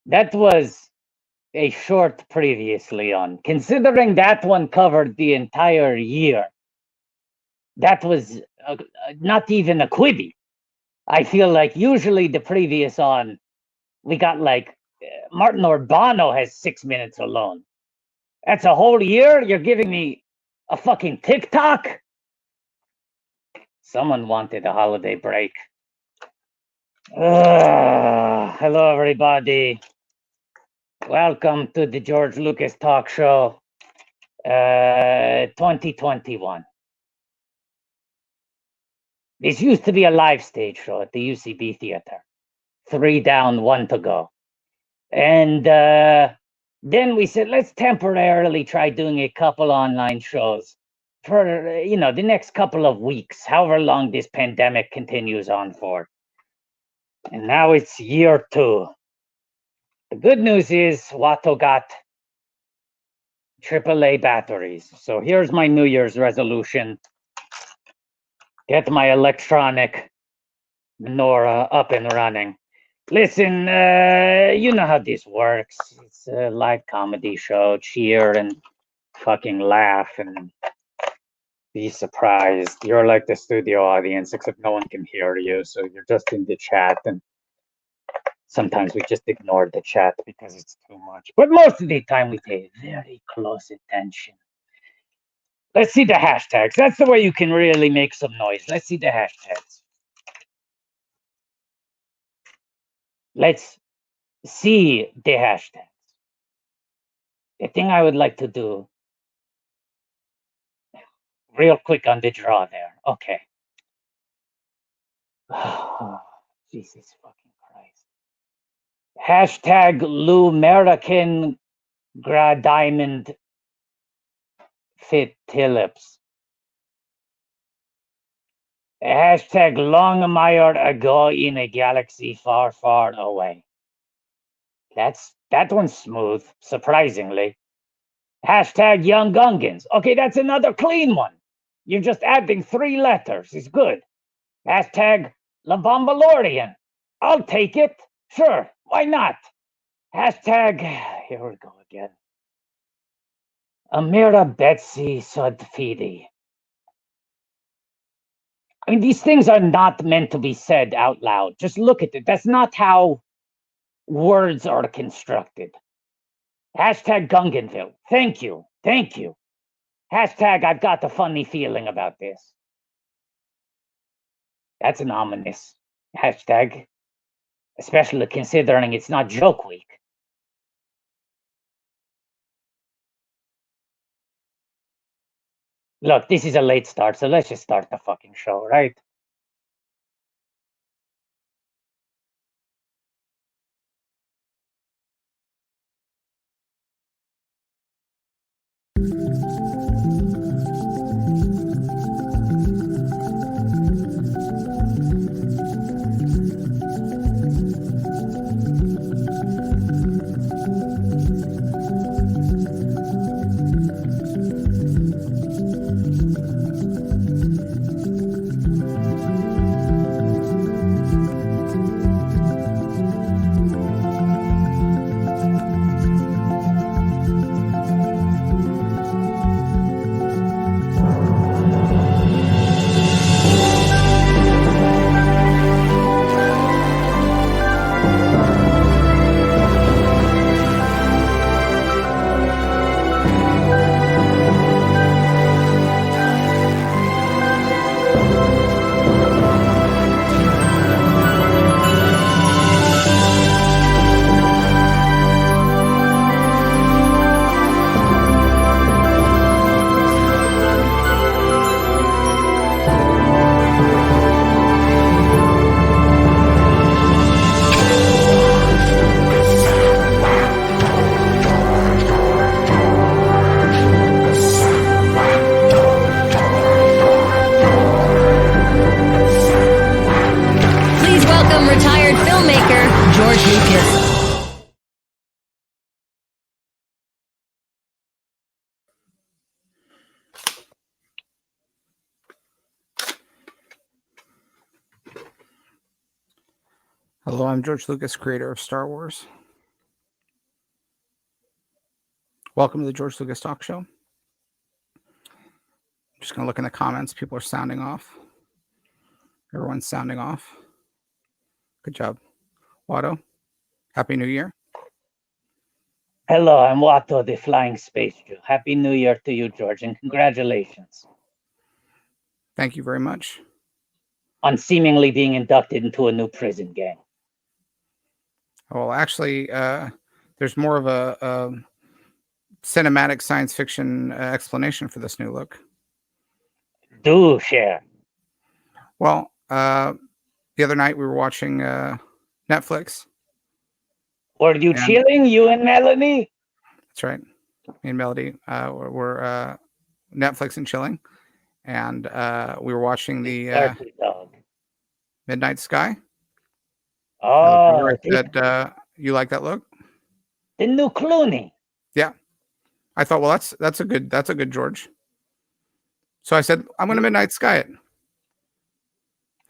That was a short previously on. Considering that one covered the entire year, that was not even a Quibi. I feel like usually the previous on, we got like Martin Urbano has 6 minutes alone. That's a whole year? You're giving me a fucking TikTok? Someone wanted a holiday break. Hello, everybody. Welcome to the George Lucas Talk Show 2021. This used to be a live stage show at the UCB Theater. 3 down, 1 to go. And then we said, let's temporarily try doing a couple online shows for, the next couple of weeks, however long this pandemic continues on for. And now it's year 2. The good news is Watto got AAA batteries. So here's my New Year's resolution. Get my electronic menorah up and running. Listen, you know how this works. It's a live comedy show. Cheer and fucking laugh and be surprised. You're like the studio audience, except no one can hear you. So you're just in the chat. And sometimes we just ignore the chat because it's too much. But most of the time we pay very close attention. Let's see the hashtags. That's the way you can really make some noise. Let's see the hashtags. Let's see the hashtags. The thing I would like to do real quick on the draw there. Okay. Oh, Jesus fucking Christ. Hashtag Lumerican Gra Diamond Fit Phillips. Hashtag Longmire ago in a galaxy far, far away. That one's smooth, surprisingly. Hashtag Young Gungans. Okay, that's another clean one. You're just adding 3 letters. It's good. Hashtag La Bombalorian. I'll take it. Sure, why not? Hashtag, here we go again. Amira Betsy Sodaro. I mean, these things are not meant to be said out loud. Just look at it. That's not how words are constructed. Hashtag Gunganville. Thank you. Thank you. Hashtag I've got a funny feeling about this. That's an ominous hashtag, especially considering it's not joke week. Look, this is a late start, so let's just start the fucking show, right? Hello, I'm George Lucas, creator of Star Wars. Welcome to the George Lucas Talk Show. Just going to look in the comments. People are sounding off. Everyone's sounding off. Good job. Watto, Happy New Year. Hello, I'm Watto, the Flying Space Jew. Happy New Year to you, George, and congratulations Thank you very much. on seemingly being inducted into a new prison gang. Well, actually, there's more of a cinematic science fiction explanation for this new look. Do share. Well, the other night we were watching Netflix. Were you chilling, you and Melanie? That's right. Me and Melody were Netflix and chilling. And we were watching the Midnight Sky. Oh, you like that look? The new Clooney. Yeah. I thought, well, that's a good George. So I said, I'm gonna Midnight Sky it.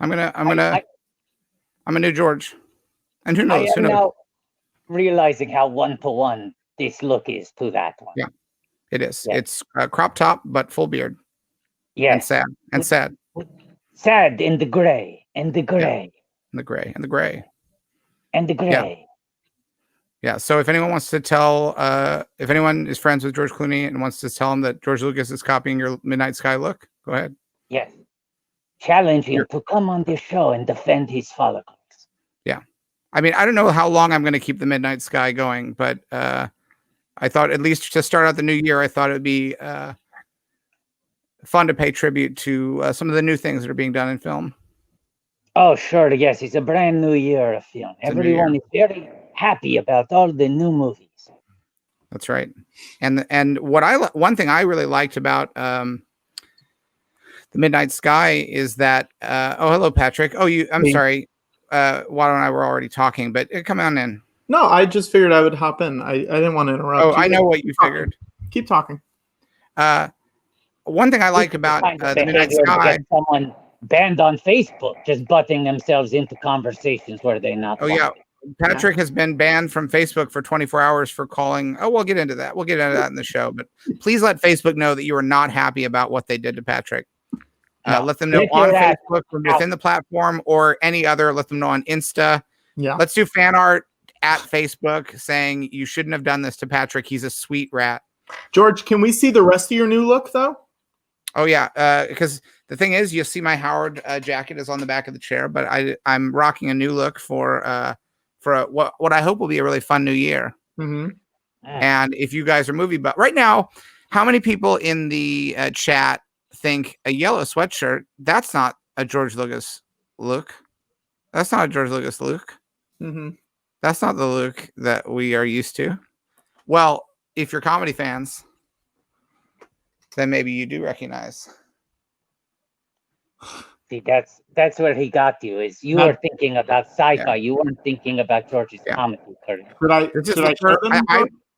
I'm a new George. And who knows? I am now realizing how one-to-one this look is to that one. Yeah, it is. Yeah. It's a crop top, but full beard. Yeah. And sad. Sad in the gray. And the gray. And the gray. And the gray. And the gray. Yeah. So if anyone wants to tell, if anyone is friends with George Clooney and wants to tell him that George Lucas is copying your Midnight Sky look, go ahead. Yes. Challenge him to come on this show and defend his follicles. Yeah. I mean, I don't know how long I'm going to keep the Midnight Sky going, but I thought at least to start out the new year, I thought it would be fun to pay tribute to some of the new things that are being done in film. Oh, sure. Yes, it's a brand new year of film. Everyone is very happy about all the new movies. That's right. And one thing I really liked about the Midnight Sky is that hello, Patrick. I'm sorry. Watto and I were already talking, but come on in. No, I just figured I would hop in. I didn't want to interrupt. Oh, I know what you figured. Keep talking. One thing I like about the Midnight Sky. Someone banned on Facebook just butting themselves into conversations where they're not. Oh, yeah. Patrick has been banned from Facebook for 24 hours for calling. Oh, we'll get into that. We'll get into that in the show. But please let Facebook know that you are not happy about what they did to Patrick. Let them know on Facebook from within the platform or any other. Let them know on Insta. Yeah. Let's do fan art at Facebook saying you shouldn't have done this to Patrick. He's a sweet rat. George, can we see the rest of your new look, though? Oh, yeah. Because the thing is, you'll see my Howard jacket is on the back of the chair, but I'm rocking a new look for what I hope will be a really fun new year. Mm-hmm. And if you guys are movie buff right now, how many people in the chat think a yellow sweatshirt? That's not a George Lucas look. That's not a George Lucas look. Mm-hmm. That's not the look that we are used to. Well, if you're comedy fans, then maybe you do recognize. See, that's where he got you. Is you were thinking about sci-fi. You weren't thinking about George's comedy career.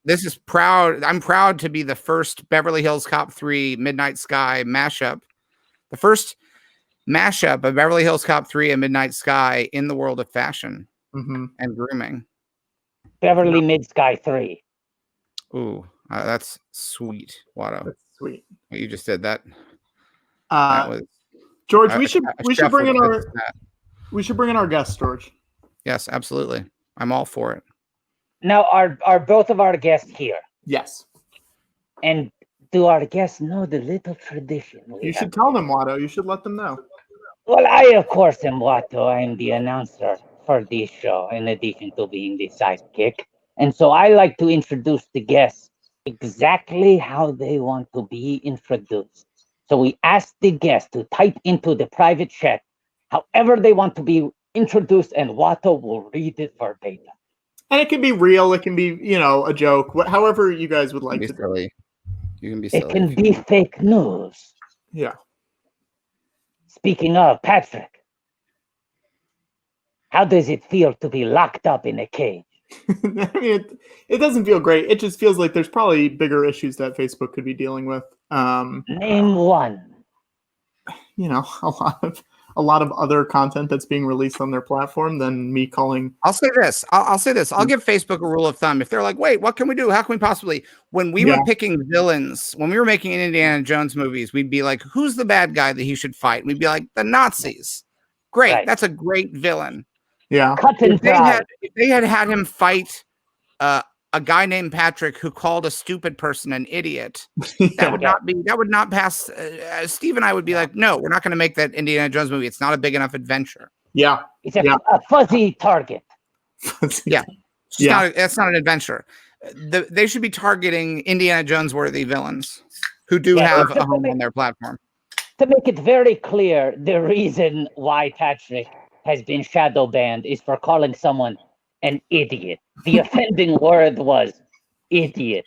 This is proud. I'm proud to be the first Beverly Hills Cop 3 Midnight Sky mashup. The first mashup of Beverly Hills Cop 3 and Midnight Sky in the world of fashion and grooming. Beverly Mid Sky 3. Ooh, that's sweet, Watto. That's sweet. You just did that. That was George. We should bring in our guest, George. Yes, absolutely. I'm all for it. Now, are both of our guests here? Yes. And do our guests know the little tradition? You should tell them, Watto. You should let them know. Well, I, of course, am Watto. I'm the announcer for this show, in addition to being the sidekick. And so I like to introduce the guests exactly how they want to be introduced. So we ask the guests to type into the private chat however they want to be introduced, and Watto will read it verbatim. And it can be real. It can be, a joke. However you guys would like to silly. You can be silly. It can be fake news. Yeah. Speaking of, Patrick, how does it feel to be locked up in a cage? I mean, it doesn't feel great. It just feels like there's probably bigger issues that Facebook could be dealing with. Name one. A a lot of other content that's being released on their platform than me calling. I'll say this. I'll say this. I'll give Facebook a rule of thumb. If they're like, wait, what can we do? How can we possibly? When we were picking villains, when we were making Indiana Jones movies, we'd be like, who's the bad guy that he should fight? And we'd be like, the Nazis. Great. Right. That's a great villain. Yeah. If they had him fight a guy named Patrick who called a stupid person an idiot, that would not pass. Steve and I would be like, no, we're not going to make that Indiana Jones movie. It's not a big enough adventure. Yeah. It's a fuzzy target. That's not an adventure. They should be targeting Indiana Jones worthy villains who do have a home on their platform. To make it very clear, the reason why Patrick has been shadow banned is for calling someone an idiot. The offending word was idiot.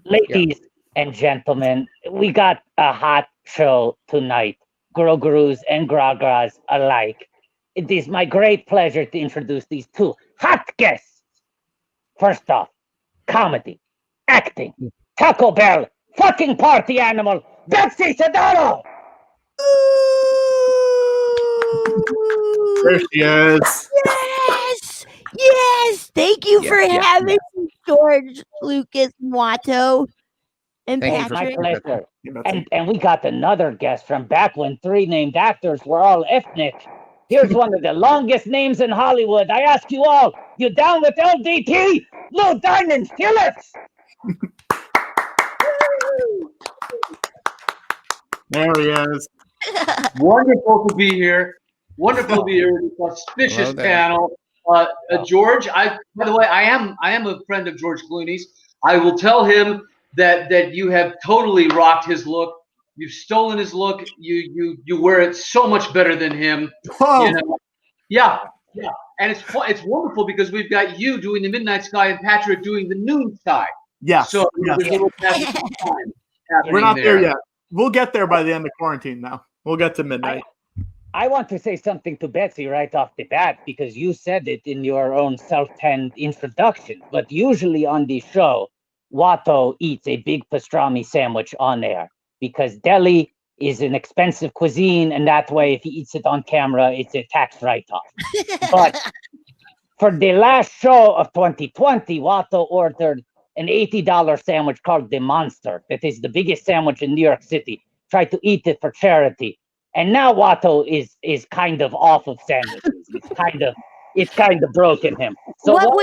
Ladies and gentlemen, we got a hot show tonight, Grogurus and Gragas alike. It is my great pleasure to introduce these two hot guests. First off, comedy, acting, Taco Bell, fucking party animal, Betsy Sodaro. There she is. Yes. Thank you for having me, George, Lucas, Watto, and Patrick. My pleasure. And we got another guest from back when 3 named actors were all ethnic. Here's one of the longest names in Hollywood. I ask you all, you down with LDP? Lou Diamond Phillips. There he is. Wonderful to be here. Wonderful to be here with this auspicious panel. George, by the way, I am a friend of George Clooney's. I will tell him that you have totally rocked his look. You've stolen his look. You wear it so much better than him. Whoa. You know? Yeah. And it's wonderful because we've got you doing the Midnight Sky and Patrick doing the Noon Sky. Yeah. So there's a little time we're not there yet. We'll get there by the end of quarantine now. We'll get to midnight. I want to say something to Betsy right off the bat because you said it in your own self-penned introduction. But usually on the show, Watto eats a big pastrami sandwich on air because deli is an expensive cuisine, and that way, if he eats it on camera, it's a tax write-off. But for the last show of 2020, Watto ordered an $80 sandwich called the Monster. That is the biggest sandwich in New York City. Tried to eat it for charity. And now Watto is kind of off of sandwiches. It's kind of broken him. So what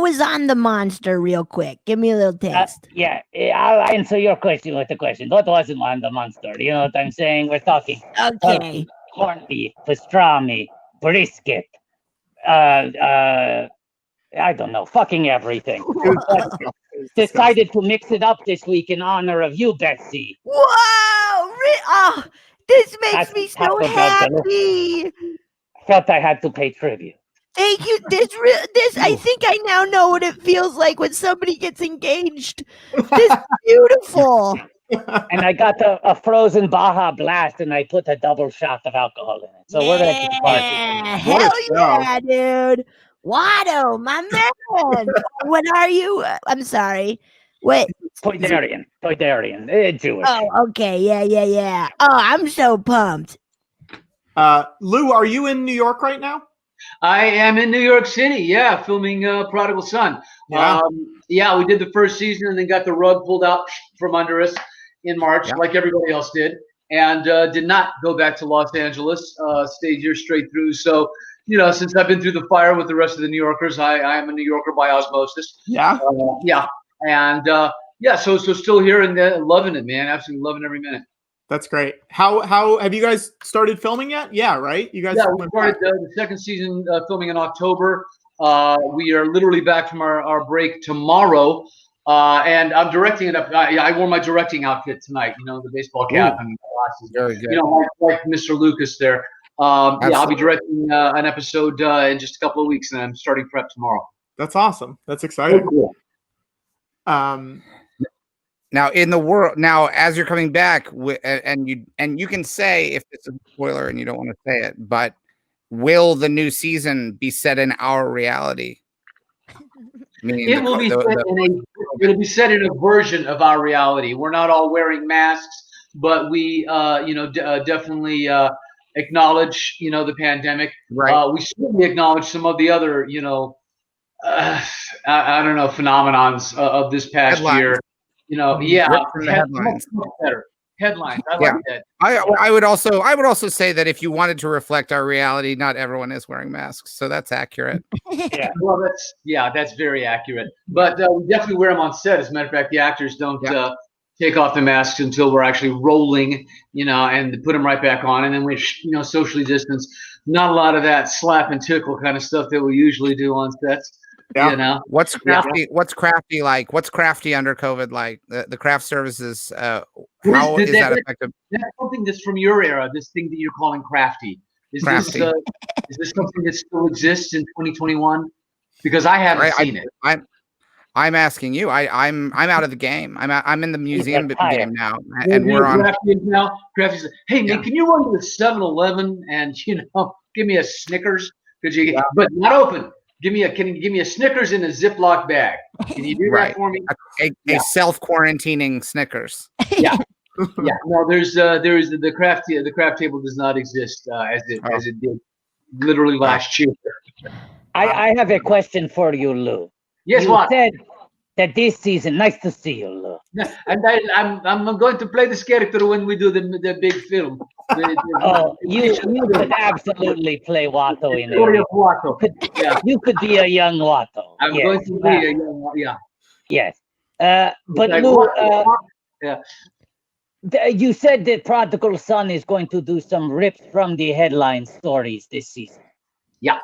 was on the Monster real quick? Give me a little taste. I'll answer your question with a question. What wasn't on the Monster? You know what I'm saying? We're talking corned beef, pastrami, brisket, I don't know, fucking everything. Decided to mix it up this week in honor of you, Betsy. Whoa! Oh, this makes me so happy. I felt I had to pay tribute. Thank you. I think I now know what it feels like when somebody gets engaged. This is beautiful. And I got a frozen Baja Blast, and I put a double shot of alcohol in it. So we're gonna keep partying. Hell yeah, dude. Watto, my man. What are you? I'm sorry. What? Toydarian, Jewish. Oh, okay. Yeah. Oh, I'm so pumped. Lou, are you in New York right now? I am in New York City, filming Prodigal Son. Yeah. We did the first season and then got the rug pulled out from under us in March, like everybody else did, and did not go back to Los Angeles, stayed here straight through. So, since I've been through the fire with the rest of the New Yorkers, I am a New Yorker by osmosis. Yeah. So still here and loving it, man. Absolutely loving every minute. That's great. How have you guys started filming yet? Yeah, right. You guys. Yeah, we started the second season filming in October. We are literally back from our break tomorrow, and I'm directing it up. I wore my directing outfit tonight. The baseball cap and glasses. Very good. Like Mr. Lucas there. I'll be directing an episode in just a couple of weeks, and I'm starting prep tomorrow. That's awesome. That's exciting. Cool. Now, in the world, as you're coming back, and you can say if it's a spoiler and you don't want to say it, but will the new season be set in our reality? It'll be set in a version of our reality. We're not all wearing masks. but we, definitely acknowledge, the pandemic. Right. We certainly acknowledge some of the other, I don't know, phenomenons of this past Headlines. year. Ripped from the headlines. Much better headlines. I Yeah. like that. I would also say that if you wanted to reflect our reality, not everyone is wearing masks, so that's accurate. Yeah, well, that's very accurate. But we definitely wear them on set. As a matter of fact, the actors don't take off the masks until we're actually rolling, and put them right back on, and then we, socially distance. Not a lot of that slap and tickle kind of stuff that we usually do on sets. Yeah. What's crafty? What's crafty like? What's crafty under COVID like? The craft services. How is that effective? That's something that's from your era. This thing that you're calling crafty. Is this something that still exists in 2021? Because I haven't seen it. I'm asking you. I'm out of the game. I'm in the museum game now, and we're on. Crafty says, "Hey man, can you run to the 7-Eleven and give me a Snickers? Could you? But not open. Can you give me a Snickers in a Ziploc bag? Can you do that for me? A self-quarantining Snickers. Yeah. Yeah. No, there is the craft table does not exist as it did literally last year. I have a question for you, Lou. Yes, you said that this season. Nice to see you, Lou. And I'm going to play this character when we do the big film. You could absolutely play Watto in it. You could be a young Watto. I'm going to be a young, Yes. But Lou, you said that Prodigal Son is going to do some ripped from the headline stories this season. Yeah.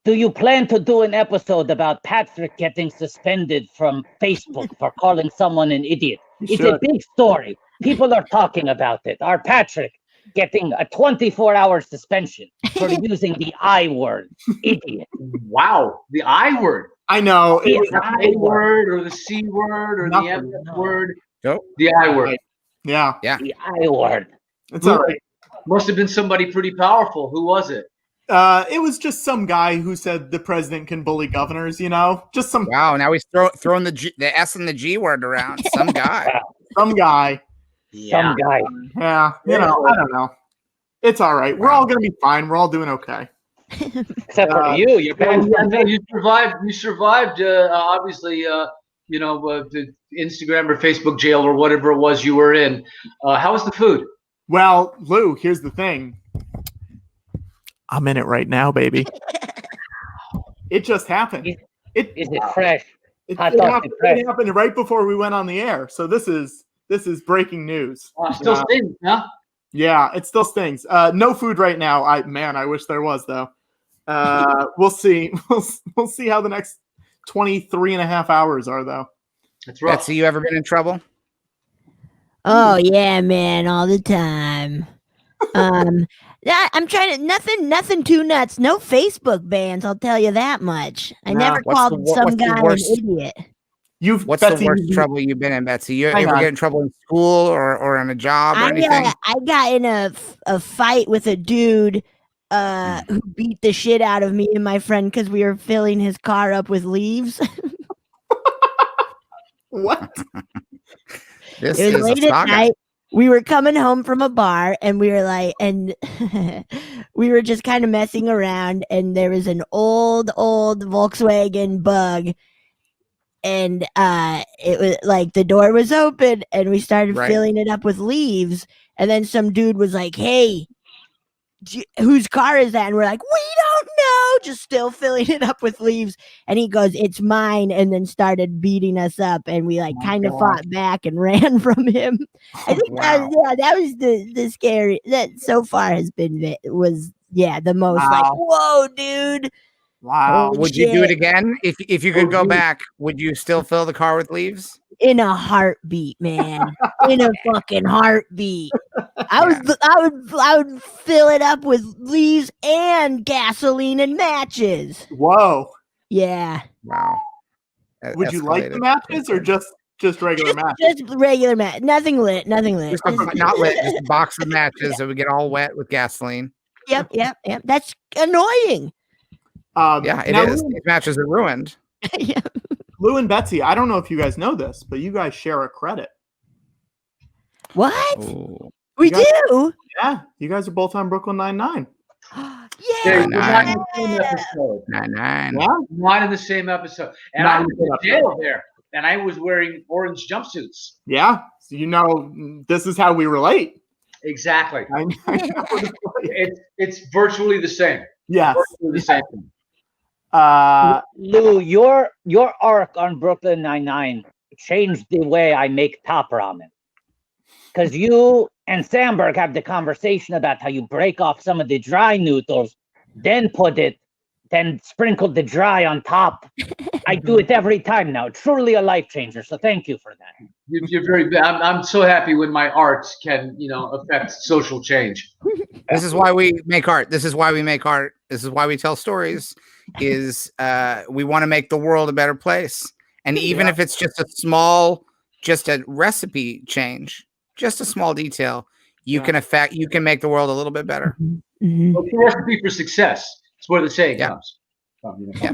Do you plan to do an episode about Patrick getting suspended from Facebook for calling someone an idiot? It's a big story. People are talking about it. Our Patrick getting a 24-hour suspension for using the I word, idiot. Wow, the I word. I know. The A word or the C word or the F word. Nope. The I word. Yeah. The I word. It's all right. Must have been somebody pretty powerful. Who was it? It was just some guy who said the president can bully governors, just some. Wow, now he's throwing the S and the G word around. Some guy. Some guy. Yeah. Some guy. Yeah, I don't know. It's all right. We're all going to be fine. We're all doing okay. Except for you. You're you survived. You survived, obviously, the Instagram or Facebook jail or whatever it was you were in. How was the food? Well, Lou, here's the thing. I'm in it right now, baby. It just happened. Is it fresh? It happened right before we went on the air. So this is breaking news. Still stings, huh? Yeah, it still stings. No food right now. I wish there was though. We'll see. We'll see how the next 23 and a half hours are though. That's rough. Betsy, you ever been in trouble? Oh yeah, man, all the time. I'm trying to nothing too nuts. No Facebook bans, I'll tell you that much. I never called some guy an idiot. What's the worst trouble you've been in, Betsy? You ever get in trouble in school or on a job or anything? I got in a fight with a dude who beat the shit out of me and my friend because we were filling his car up with leaves. What? This it was is late at night. We were coming home from a bar and we were like, and we were just kind of messing around, and there was an old Volkswagen Bug, and it was like the door was open and we started filling it up with leaves, and then some dude was like, "Hey, whose car is that?" And we're like, "We don't know," just still filling it up with leaves. And he goes, "It's mine," and then started beating us up, and we kind of fought back and ran from him. I think that was the scary that so far has been the most whoa, dude. Wow. Would you do it again if you could go back? Would you still fill the car with leaves? In a heartbeat, man. In a fucking heartbeat. I would fill it up with leaves and gasoline and matches. Whoa. Yeah. Wow. Would you like the matches or just regular matches? Just regular match. Nothing lit. Not lit. Just a box of matches that would get all wet with gasoline. Yep. That's annoying. Yeah, it is. These matches are ruined. Yeah. Lou and Betsy, I don't know if you guys know this, but you guys share a credit. What? Ooh. We guys- do? Yeah, you guys are both on Brooklyn Nine-Nine. Yeah. We're not in the same episode. 9-9. Yeah, Not in the same episode. And Not I in was the same in jail there, and I was wearing orange jumpsuits. yeah. So you know, this is how we relate. Exactly. I know. It's virtually the same. Yes. Virtually the same thing. Lou, your arc on Brooklyn Nine-Nine changed the way I make top ramen. Because you and Sandberg have the conversation about how you break off some of the dry noodles, then sprinkle the dry on top. I do it every time now. Truly a life changer. So thank you for that. You're very good. I'm so happy when my art can, affect social change. This is why we make art. This is why we make art. This is why we tell stories. We want to make the world a better place. And even if it's just a recipe change, just a small detail, you can make the world a little bit better. Well, it's a recipe for success. It's where the saying comes. Yeah.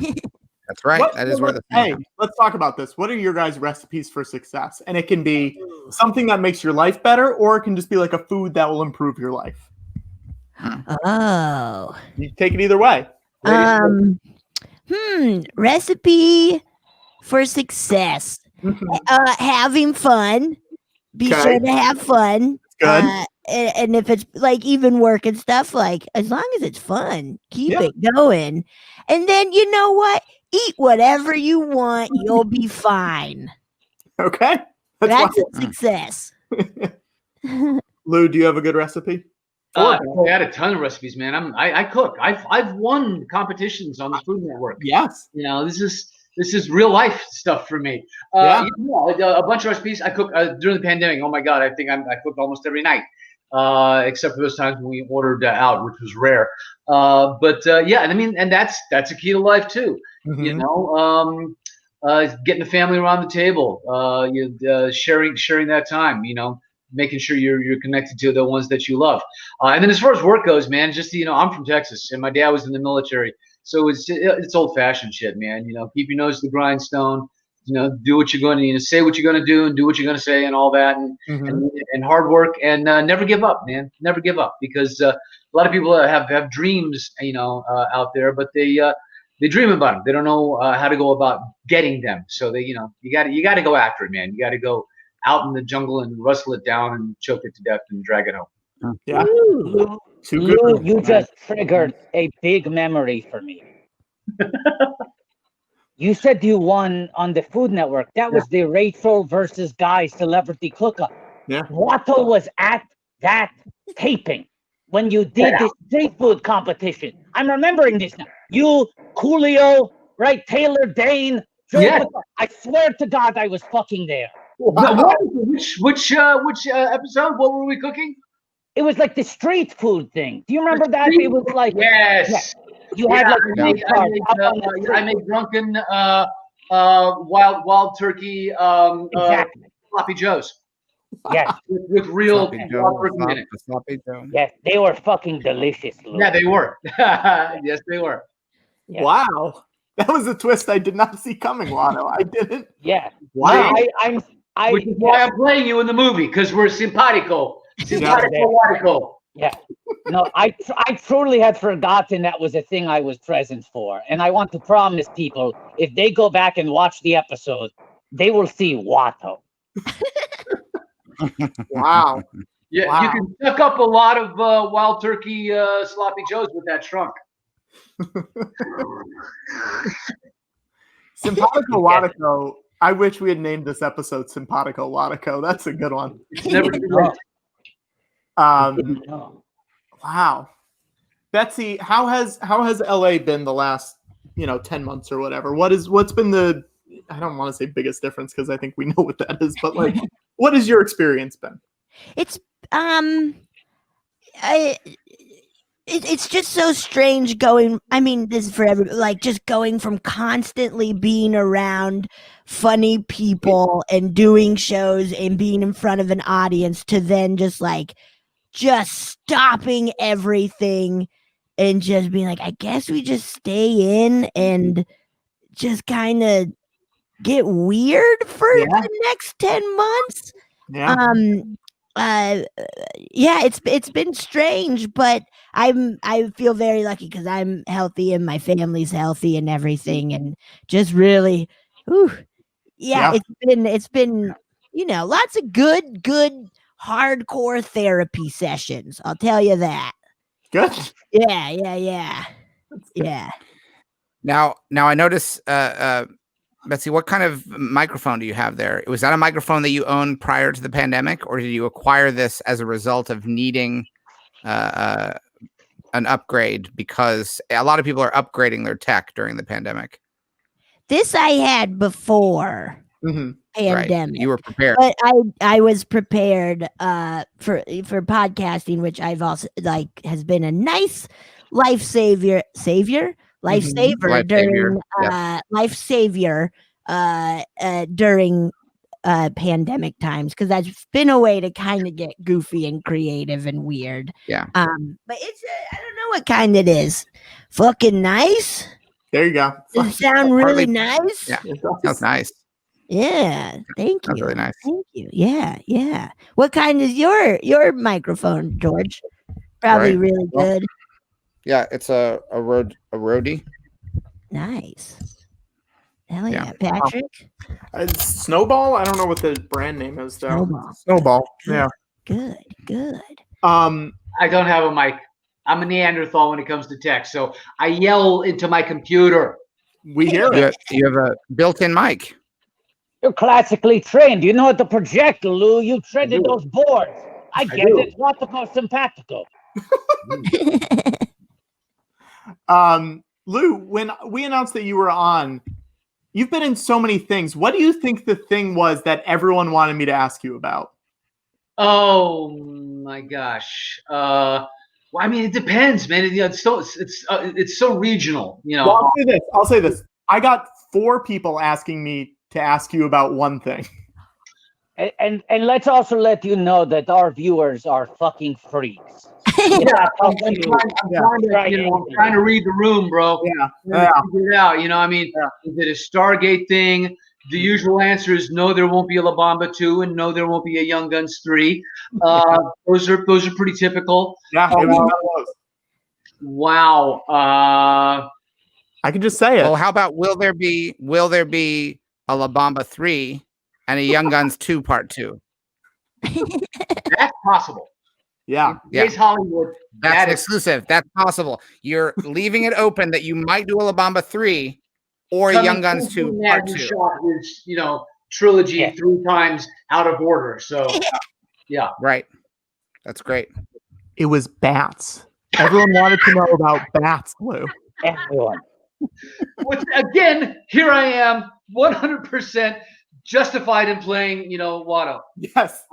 That's right. That is where the Hey, let's talk about this. What are your guys' recipes for success? And it can be something that makes your life better, or it can just be like a food that will improve your life. Oh. You take it either way. Recipe for success. Having fun. Be sure to have fun. Good. And if it's like even work and stuff, like as long as it's fun, keep it going. And then you know what? Eat whatever you want. You'll be fine. Okay. That's a success. Lou, do you have a good recipe? I had a ton of recipes, man. I cook. I've won competitions on the Food Network. Yes. This is real life stuff for me. A bunch of recipes I cook during the pandemic. Oh my God, I think I cooked almost every night, except for those times when we ordered out, which was rare. And that's a key to life too. Mm-hmm. Getting the family around the table, sharing that time. Making sure you're connected to the ones that you love. And then as far as work goes, man, just I'm from Texas, and my dad was in the military. So it's old fashioned shit, man. Keep your nose to the grindstone. Do what you're going to say what you're going to do and do what you're going to say and all that, and hard work and never give up, man. Never give up, because a lot of people have dreams, out there, but they dream about them. They don't know how to go about getting them. So you got to go after it, man. You got to go out in the jungle and wrestle it down and choke it to death and drag it home. Yeah. Lou, you just triggered a big memory for me. You said you won on the Food Network. That was the Rachel versus Guy Celebrity Cook-Up. Yeah. Watto was at that taping when you did the street food competition. I'm remembering this now. You, Coolio, right? Taylor Dane. Yeah. I swear to God, I was fucking there. Which episode? What were we cooking? It was like the street food thing. Do you remember that? It was like yes. You had like I made drunken wild turkey exactly. sloppy joes. Yes. With real wild turkey in it. Sloppy Joe. Yes, they were fucking delicious, Lou. Yeah, they were. Yes, they were. Yeah. Wow. That was a twist I did not see coming, Watto. I didn't. Yeah. Wow. Which is why I'm playing you in the movie, because we're simpatico. Simpatico. Yeah. No, I truly had forgotten that was a thing I was present for. And I want to promise people, if they go back and watch the episode, they will see Watto. Wow. Yeah, Wow. You can suck up a lot of wild turkey sloppy joes with that trunk. Simpatico Watico. I wish we had named this episode Simpatico Watico. That's a good one. It's never too late. Wow. Betsy, how has LA been the last 10 months or whatever? What's been the, I don't want to say biggest difference because I think we know what that is, but like what has your experience been? It's it's just so strange going. I mean, this is for everybody. Like just going from constantly being around funny people and doing shows and being in front of an audience to then just stopping everything and just being like, I guess we just stay in and just kind of get weird for the next 10 months. Yeah. Yeah, it's been strange, but I feel very lucky because I'm healthy and my family's healthy and everything, and just really, whew, yeah, it's been lots of good hardcore therapy sessions. I'll tell you that. Good. Yeah. Now I notice, Betsy, what kind of microphone do you have there? Was that a microphone that you owned prior to the pandemic, or did you acquire this as a result of needing an upgrade? Because a lot of people are upgrading their tech during the pandemic. This I had before Mm-hmm. pandemic. Right. You were prepared. But I was prepared for podcasting, which I've also has been a nice lifesaver during pandemic times, because that's been a way to kind of get goofy and creative and weird. Yeah. But it's I don't know what kind it is. Fucking nice. There you go. Does it sound really nice? Yeah, that's nice. Yeah, thank you. That's really nice. Thank you. Yeah. What kind is your microphone, George? Probably really good. Yeah, it's a Rode. Nice. Hell yeah, Patrick. It's Snowball. I don't know what the brand name is though. Snowball. Yeah. Good. I don't have a mic. I'm a Neanderthal when it comes to tech, so I yell into my computer. We hear it. You have a built-in mic. You're classically trained. You know how to project, Lou. You treaded those boards. I get it. It's not the most impractical. Lou, when we announced that you were on, you've been in so many things. What do you think the thing was that everyone wanted me to ask you about? Oh my gosh. Well, I mean, it depends, man. It's so regional, you know. Well, I'll say this. I got 4 people asking me to ask you about one thing. And let's also let you know that our viewers are fucking freaks. I'm trying to read the room, bro. Yeah. Figure it out. You know, I mean, is it a Stargate thing? The usual answer is no, there won't be a La Bamba 2, and no, there won't be a Young Guns 3. Those are pretty typical. Yeah, it was wow. I can just say it. Well, how about will there be a La Bamba 3 and a Young Guns 2 Part 2? That's possible. Yeah. Today's Hollywood. That's exclusive. That's possible. You're leaving it open that you might do a La Bamba 3 or a Young Guns 2 Part 2. Shot his, trilogy 3 times out of order. So, yeah. Right. That's great. It was bats. Everyone wanted to know about bats, Lou. Everyone. Again, here I am, 100% justified in playing, Watto. Yes.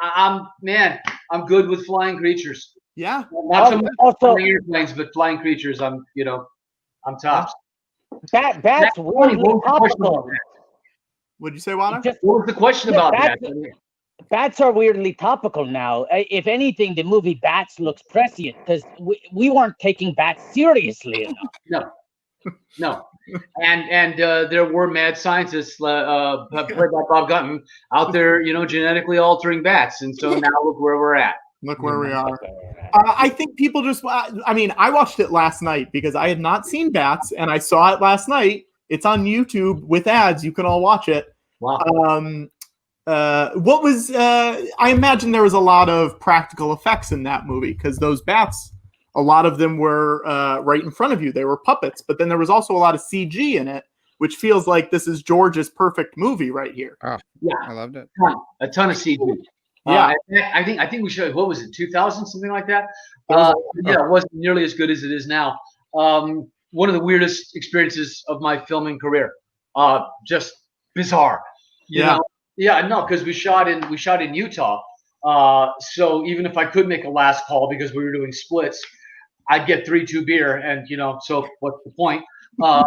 I'm good with flying creatures. Yeah. Not so much flying airplanes, but flying creatures. I'm tops. Bats weirdly topical. What'd you say, Watto? What was the question about that? Bats are weirdly topical now. If anything, the movie Bats looks prescient because we weren't taking bats seriously enough. No. And there were mad scientists played by Bob Gunton out there, genetically altering bats. And so now look where we're at. Look where we are. I think people just, I watched it last night because I had not seen Bats and I saw it last night. It's on YouTube with ads. You can all watch it. Wow. What was, I imagine there was a lot of practical effects in that movie because those bats, a lot of them were right in front of you. They were puppets, but then there was also a lot of CG in it, which feels like this is George's perfect movie right here. Oh, yeah. I loved it. A ton of CG. Yeah, I think we showed, what was it, 2000, something like that? It wasn't nearly as good as it is now. One of the weirdest experiences of my filming career. Just bizarre. You know? Yeah, no, because we shot in Utah. So even if I could make a last call because we were doing splits, I'd get 3-2 beer, and so what's the point? And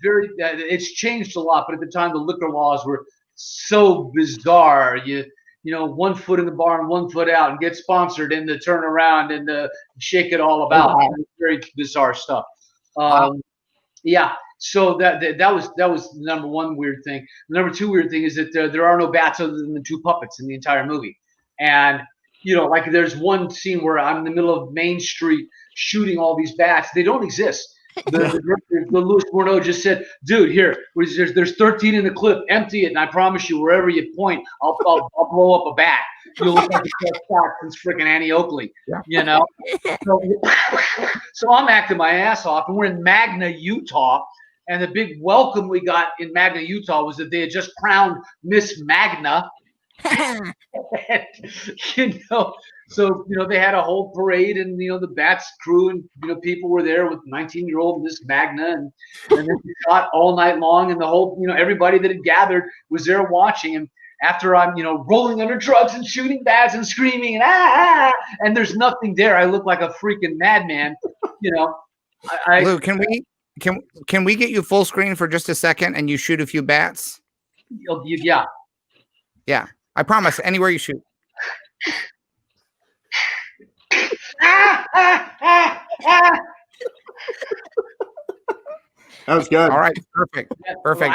very, it's changed a lot, but at the time the liquor laws were so bizarre. You 1 foot in the bar and 1 foot out, and get sponsored, and the turn around and the shake it all about. Very bizarre stuff. Yeah. So that was the number one weird thing. The number two weird thing is that there are no bats other than the two puppets in the entire movie. And like there's one scene where I'm in the middle of Main Street shooting all these bats. They don't exist. The Louis Bourneau just said, "Dude, here, there's 13 in the clip. Empty it, and I promise you, wherever you point, I'll blow up a bat. You'll look like the best shot since freaking Annie Oakley." So I'm acting my ass off, and we're in Magna, Utah. And the big welcome we got in Magna, Utah was that they had just crowned Miss Magna. And, so they had a whole parade, and the Bats crew and people were there with 19-year-old Miss Magna, and then we shot all night long, and the whole everybody that had gathered was there watching. And after I'm rolling under trucks and shooting bats and screaming and there's nothing there, I look like a freaking madman. Lou, can we get you full screen for just a second and you shoot a few bats? Yeah, I promise. Anywhere you shoot. That was good. All right, perfect.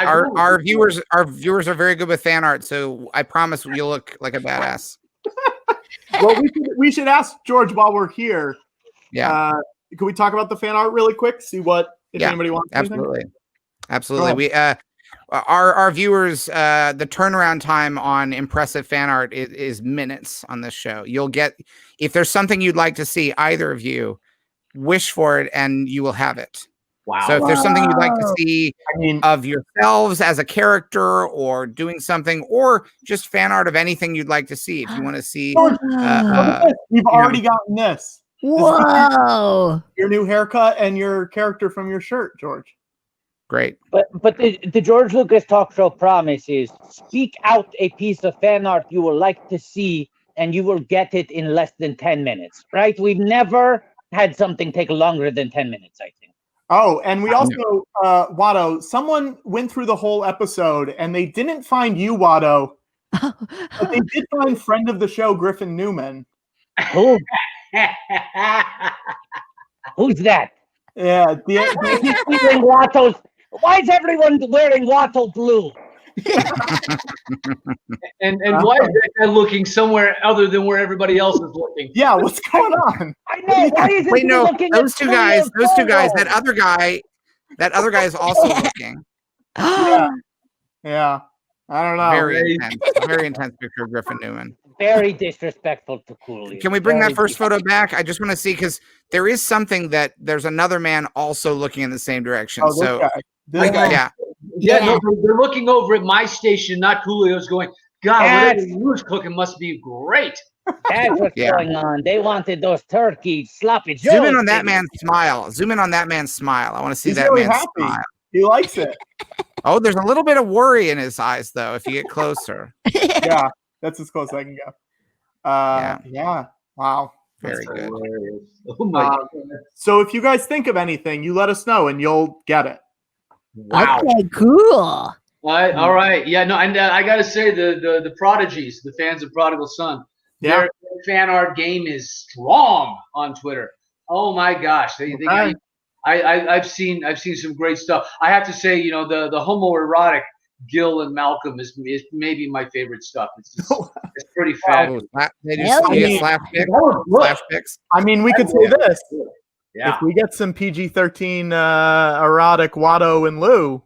Our viewers are very good with fan art, so I promise you'll look like a badass. Well, we should ask George while we're here. Yeah. Can we talk about the fan art really quick? See if anybody wants anything? Absolutely. We our viewers, the turnaround time on impressive fan art is minutes on this show. You'll get, if there's something you'd like to see, either of you wish for it and you will have it. Wow. So if there's something you'd like to see of yourselves as a character or doing something, or just fan art of anything you'd like to see, if you want to see, we've already gotten this. Whoa! Your new haircut and your character from your shirt, George. Great. But the George Lucas Talk Show promise is speak out a piece of fan art you would like to see, and you will get it in less than 10 minutes. Right? We've never had something take longer than 10 minutes, I think. Oh, and we also, Watto, someone went through the whole episode and they didn't find you, Watto, but they did find friend of the show, Griffin Newman. Who? Who's that? Yeah. Why is everyone wearing Watto blue? and why is that guy looking somewhere other than where everybody else is looking? Yeah, what's going on? I know. Why is Wait, no, those two guys, that other guy is also looking. Yeah. I don't know. Very intense picture of Griffin Newman. Very disrespectful to Cooley. Can we bring that first photo back? I just want to see, because there is something that there's another man also looking in the same direction. Oh, so this guy. No, they're looking over at my station, not Coolio's, going, God, whatever Lou's cooking must be great. That's what's going on. They wanted those turkeys, sloppy joes. Zoom in on that man's smile. I want to see that man's smile. He likes it. Oh, there's a little bit of worry in his eyes, though, if you get closer. Yeah, that's as close as I can go. Yeah. Wow. Very good. Oh my God. So if you guys think of anything, you let us know and you'll get it. Wow. Okay, cool. All right. Yeah, no, and I got to say, the prodigies, the fans of Prodigal Son, their fan art game is strong on Twitter. Oh my gosh. I've seen some great stuff. I have to say, the homoerotic Gil and Malcolm is maybe my favorite stuff. It's pretty fabulous. Slapsticks. I mean, we could say this. Yeah. If we get some PG-13 erotic Watto and Lou.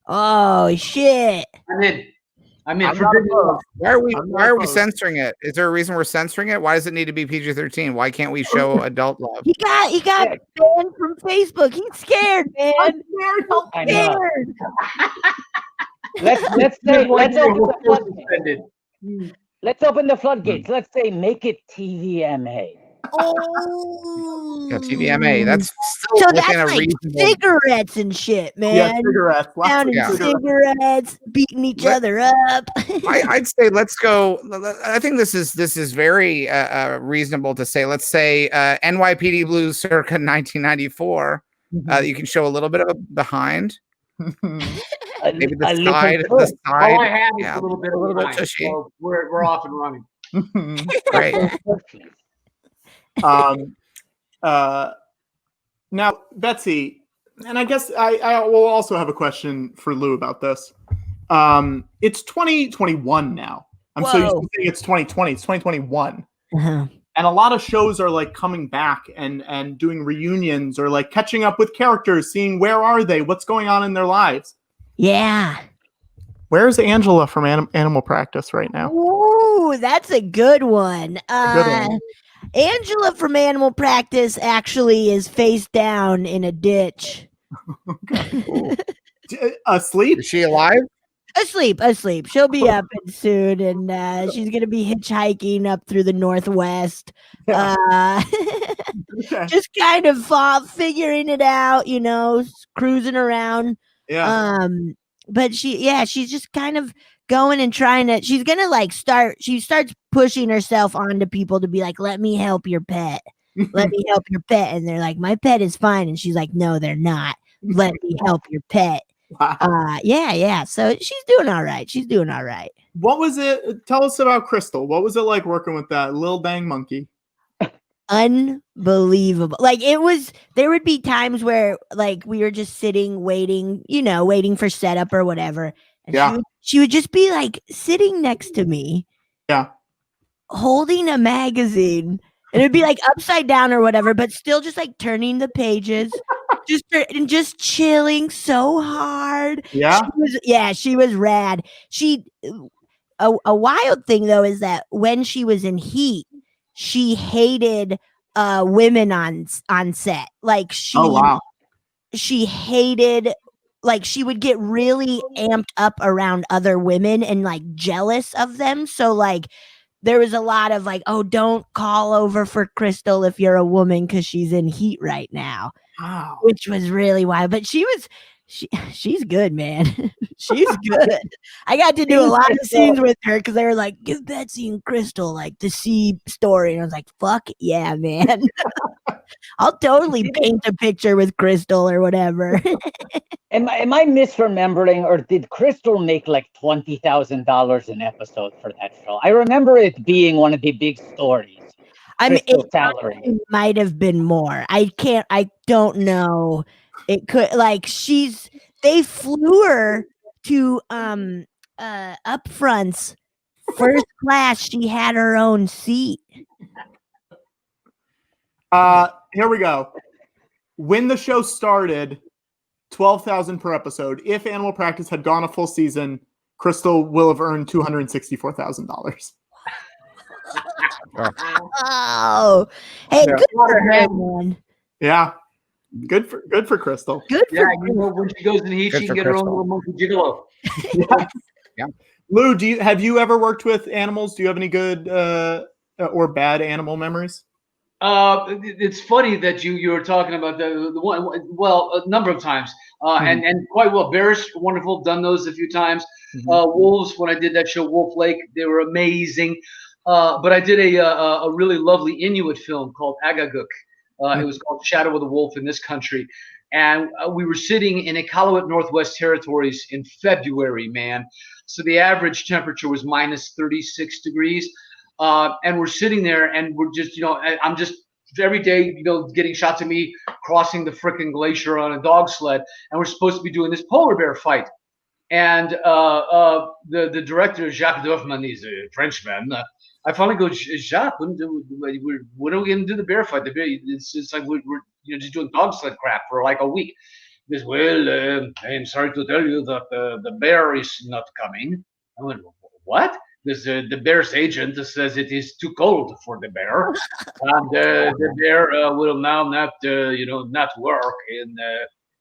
Oh shit! I'm in. Why are we censoring it? Is there a reason we're censoring it? Why does it need to be PG-13? Why can't we show adult love? He got banned from Facebook. He's scared, man. I'm scared. Let's open the floodgates. Let's say make it TVMA. Oh, yeah, TVMA. That's still so within that's a like reasonable. Cigarettes and shit, man. Yeah, cigarettes. Down in cigarettes, beating each other up. I'd say let's go. I think this is very reasonable to say. Let's say NYPD Blues circa 1994. You can show a little bit of a behind. Maybe the side. All I have is a little bit tushy. So we're off and running. Great. Now, Betsy, And I guess I will also have a question for Lou about this. It's 2021 now. I'm so used to saying it's 2020. It's 2021. Uh-huh. And a lot of shows are like coming back and doing reunions or like catching up with characters, seeing where are they, what's going on in their lives. Yeah. Where's Angela from Animal Practice right now? Ooh, that's a good one. A good one. Angela from Animal Practice actually is face down in a ditch. Asleep? Is she alive? Asleep. She'll be up soon, and she's gonna be hitchhiking up through the Northwest. Yeah. Just kind of figuring it out, cruising around. Yeah. But she's just kind of going and trying to. She's gonna she starts pushing herself onto people to be like, "Let me help your pet. Let me help your pet," and they're like, "My pet is fine," and she's like, "No, they're not. Let me help your pet." Wow. Yeah. So she's doing all right. What was it? Tell us about Crystal. What was it like working with that little dang monkey? Unbelievable. There would be times where like we were just sitting, waiting for setup or whatever. And she would just be like sitting next to me. Yeah. Holding a magazine. And it'd be like upside down or whatever, but still just like turning the pages. Just chilling so hard. Yeah. She was rad. A wild thing though is that when she was in Heat, she hated women on set. Like she hated, like she would get really amped up around other women and like jealous of them. So like there was a lot of like, oh, don't call over for Crystal if you're a woman because she's in Heat right now. Wow. Which was really wild. But she's good, man. She's good. I got to do a lot of scenes with her because they were like, give Betsy and Crystal like the C story. And I was like, fuck yeah, man. I'll totally paint a picture with Crystal or whatever. Am I misremembering, or did Crystal make like $20,000 an episode for that show? I remember it being one of the big stories. I mean, it might have been more. I don't know. It could, like, they flew her to upfronts, first class. She had her own seat. Here we go. When the show started, 12,000 per episode. If Animal Practice had gone a full season, Crystal will have earned $264,000. Oh, hey, good for her, man. Yeah, good for Crystal. Good for when she goes in Heat, she can get her own little monkey gigolo. Yeah. Lou, have you ever worked with animals? Do you have any good or bad animal memories? It's funny that you were talking about the one. Well, a number of times, and quite well. Bears, wonderful. Done those a few times. Wolves, when I did that show, Wolf Lake, they were amazing. But I did a really lovely Inuit film called Agaguk. It was called Shadow of the Wolf in this country. And we were sitting in Iqaluit, Northwest Territories in February, man. So the average temperature was minus 36 degrees. And we're sitting there and we're just, I'm just every day, getting shots of me crossing the frickin' glacier on a dog sled. And we're supposed to be doing this polar bear fight. And the director, Jacques Dorfman, he's a Frenchman. I finally go, Jacques, when are we going to do the bear fight? The bear, it's like we're just doing dog sled crap for like a week. He goes, well, I am sorry to tell you that the bear is not coming. I went, what? The bear's agent says it is too cold for the bear, and the bear will now not work in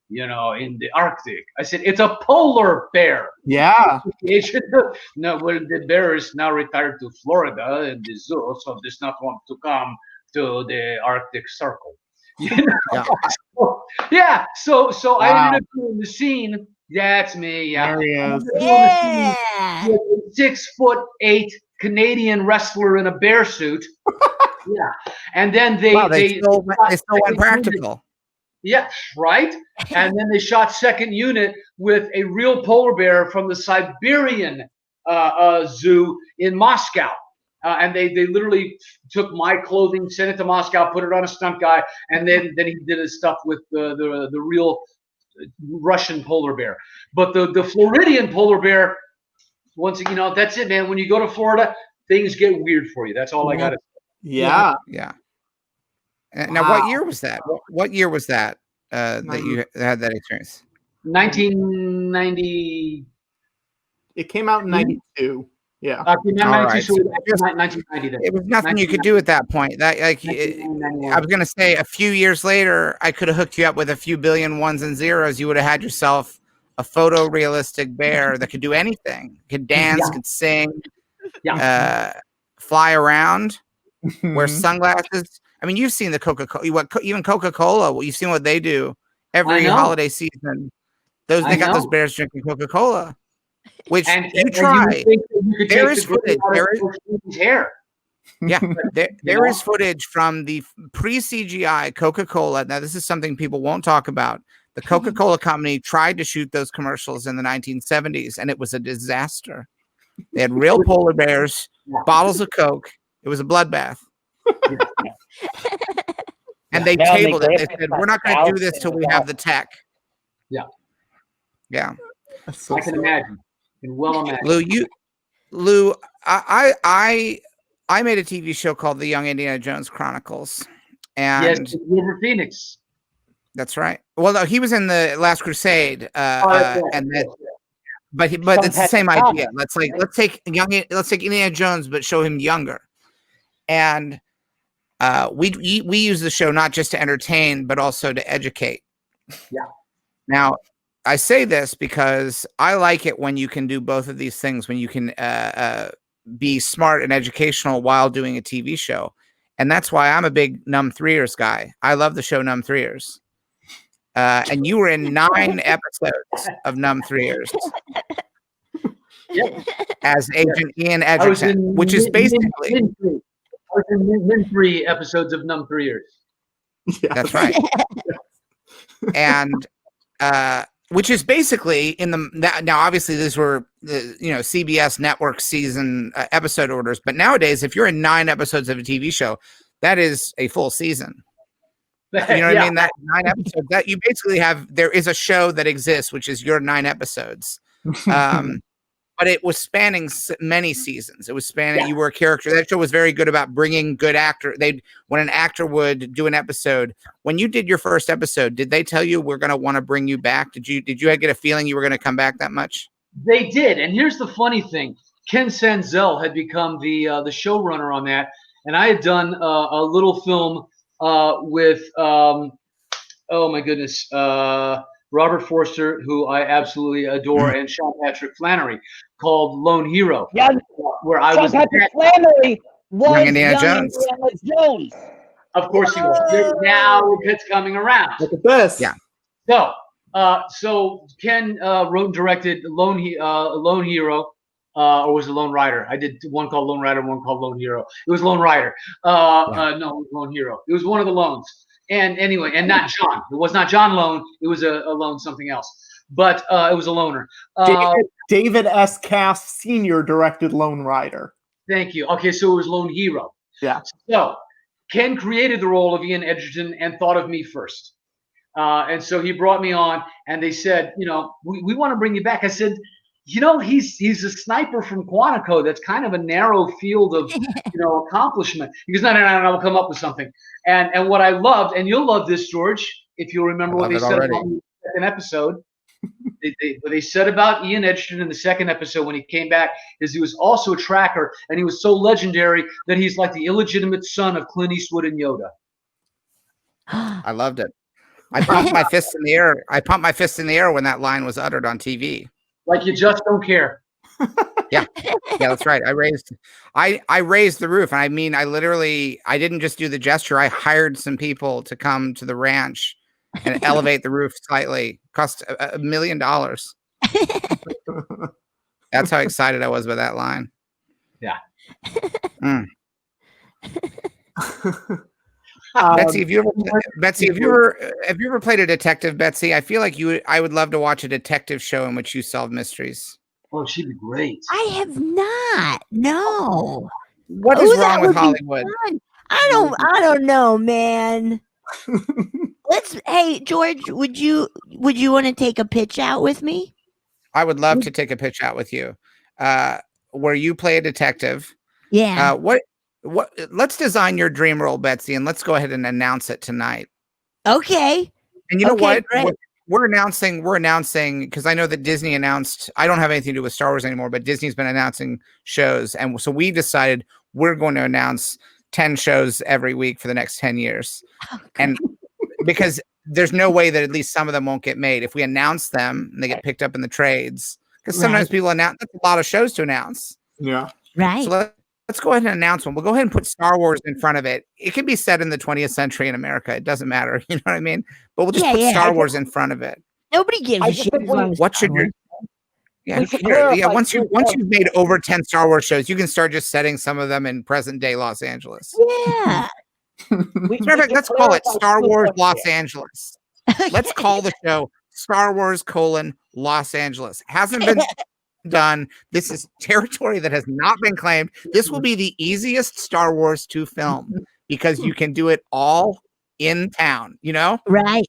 the Arctic. I said, it's a polar bear. Yeah. No, well, the bear is now retired to Florida in the zoo, so does not want to come to the Arctic Circle. So wow. I ended up doing the scene. That's me. Yeah. There he is. Yeah. 6'8" Canadian wrestler in a bear suit. Yeah. And then they still went practical. Yeah, right. And then they shot second unit with a real polar bear from the Siberian zoo in Moscow. And they literally took my clothing, sent it to Moscow, put it on a stunt guy, and then he did his stuff with the real Russian polar bear. But the Floridian polar bear, once you know, that's it, man. When you go to Florida, things get weird for you. That's all I got to say. Yeah. Yeah. Now, what year was that? What year was that that you had that experience? 1990. It came out in 92. Yeah. All right. So 1990 then. It was nothing you could do at that point. That I was going to say a few years later, I could have hooked you up with a few billion ones and zeros. You would have had yourself a photorealistic bear that could do anything. Could dance, could sing, fly around, wear sunglasses. I mean, you've seen the Coca-Cola, even Coca-Cola. You've seen what they do every holiday season. They got those bears drinking Coca-Cola. Which you try. There is footage. Hair. Yeah, there is footage from the pre-CGI Coca-Cola. Now, this is something people won't talk about. The Coca-Cola company tried to shoot those commercials in the 1970s, and it was a disaster. They had real polar bears, bottles of Coke. It was a bloodbath. And they tabled it. They said, we're not going to do this till we have the tech. Yeah. Yeah. I can imagine. Well, Lou, I made a TV show called The Young Indiana Jones Chronicles, and River Phoenix. That's right. Well, no, he was in the Last Crusade, but it's the same idea. Let's take Indiana Jones, but show him younger, and we use the show not just to entertain, but also to educate. Yeah. Now, I say this because I like it when you can do both of these things, when you can be smart and educational while doing a TV show. And that's why I'm a big Numb Threeers guy. I love the show Numb Threeers. And you were in 9 episodes of Numb Threeers as Agent Ian Edgerton, which is basically... I was in 3 episodes of Numb Threeers. That's right. And... which is basically now obviously these were CBS network season episode orders, but nowadays if you're in 9 episodes of a TV show, that is a full season. You know what I mean? That 9 episodes that you basically have, there is a show that exists, which is your 9 episodes. But it was spanning many seasons. It was spanning. You were a character. That show was very good about bringing good actor. When an actor would do an episode, when you did your first episode, did they tell you we're going to want to bring you back? Did you get a feeling you were going to come back that much? They did. And here's the funny thing: Ken Sanzel had become the showrunner on that, and I had done a little film with oh my goodness. Robert Forster, who I absolutely adore, and Sean Patrick Flannery, called Lone Hero. Yeah, where I was. Sean Patrick Flannery was Young Indiana Jones. Of course he was. Now it's coming around. Look at this. Yeah. So Ken wrote and directed Lone Hero, or was it Lone Rider? I did one called Lone Rider, one called Lone Hero. It was Lone Rider. No, it was Lone Hero. It was one of the loans. And anyway, and not John. It was not John Lone. It was a loan, something else. But it was a loner. David S. Cass Sr. directed Lone Rider. Thank you. Okay, so it was Lone Hero. Yeah. So Ken created the role of Ian Edgerton and thought of me first. And so he brought me on, and they said, we want to bring you back. I said, he's a sniper from Quantico. That's kind of a narrow field of, accomplishment. He goes, no, we'll come up with something. And what I loved, and you'll love this, George, if you'll remember what they said about the second episode. What they said about Ian Edgerton in the second episode when he came back is he was also a tracker, and he was so legendary that he's like the illegitimate son of Clint Eastwood and Yoda. I loved it. I pumped my fists in the air. I pumped my fists in the air when that line was uttered on TV. Like you just don't care. Yeah, that's right. I raised the roof, and I mean, I didn't just do the gesture. I hired some people to come to the ranch and elevate the roof slightly. Cost $1 million. That's how excited I was by that line. Yeah. Betsy, have you ever played a detective, Betsy? I feel like I would love to watch a detective show in which you solve mysteries. Oh, she'd be great. I have not. No. What is wrong with Hollywood? I don't know, man. Hey, George, would you want to take a pitch out with me? I would love to take a pitch out with you, where you play a detective. Yeah. What? Let's design your dream role, Betsy, and let's go ahead and announce it tonight. Okay. And you know what? Great. We're announcing because I know that Disney announced. I don't have anything to do with Star Wars anymore, but Disney's been announcing shows, and so we decided we're going to announce 10 shows every week for the next 10 years, and because there's no way that at least some of them won't get made if we announce them and they get picked up in the trades. Because sometimes people announce that's a lot of shows to announce. Yeah. Right. So let's go ahead and announce one. We'll go ahead and put Star Wars in front of it. It can be set in the 20th century in America. It doesn't matter. You know what I mean? But we'll just put Star Wars in front of it. Nobody gives a shit. What should you? Yeah, once you've made over 10 Star Wars shows, you can start just setting some of them in present day Los Angeles. Yeah. Let's call it Star Wars Los Angeles. Let's call the show Star Wars : Los Angeles. Hasn't been done. This is territory that has not been claimed. This will be the easiest Star Wars to film because you can do it all in town, you know? Right.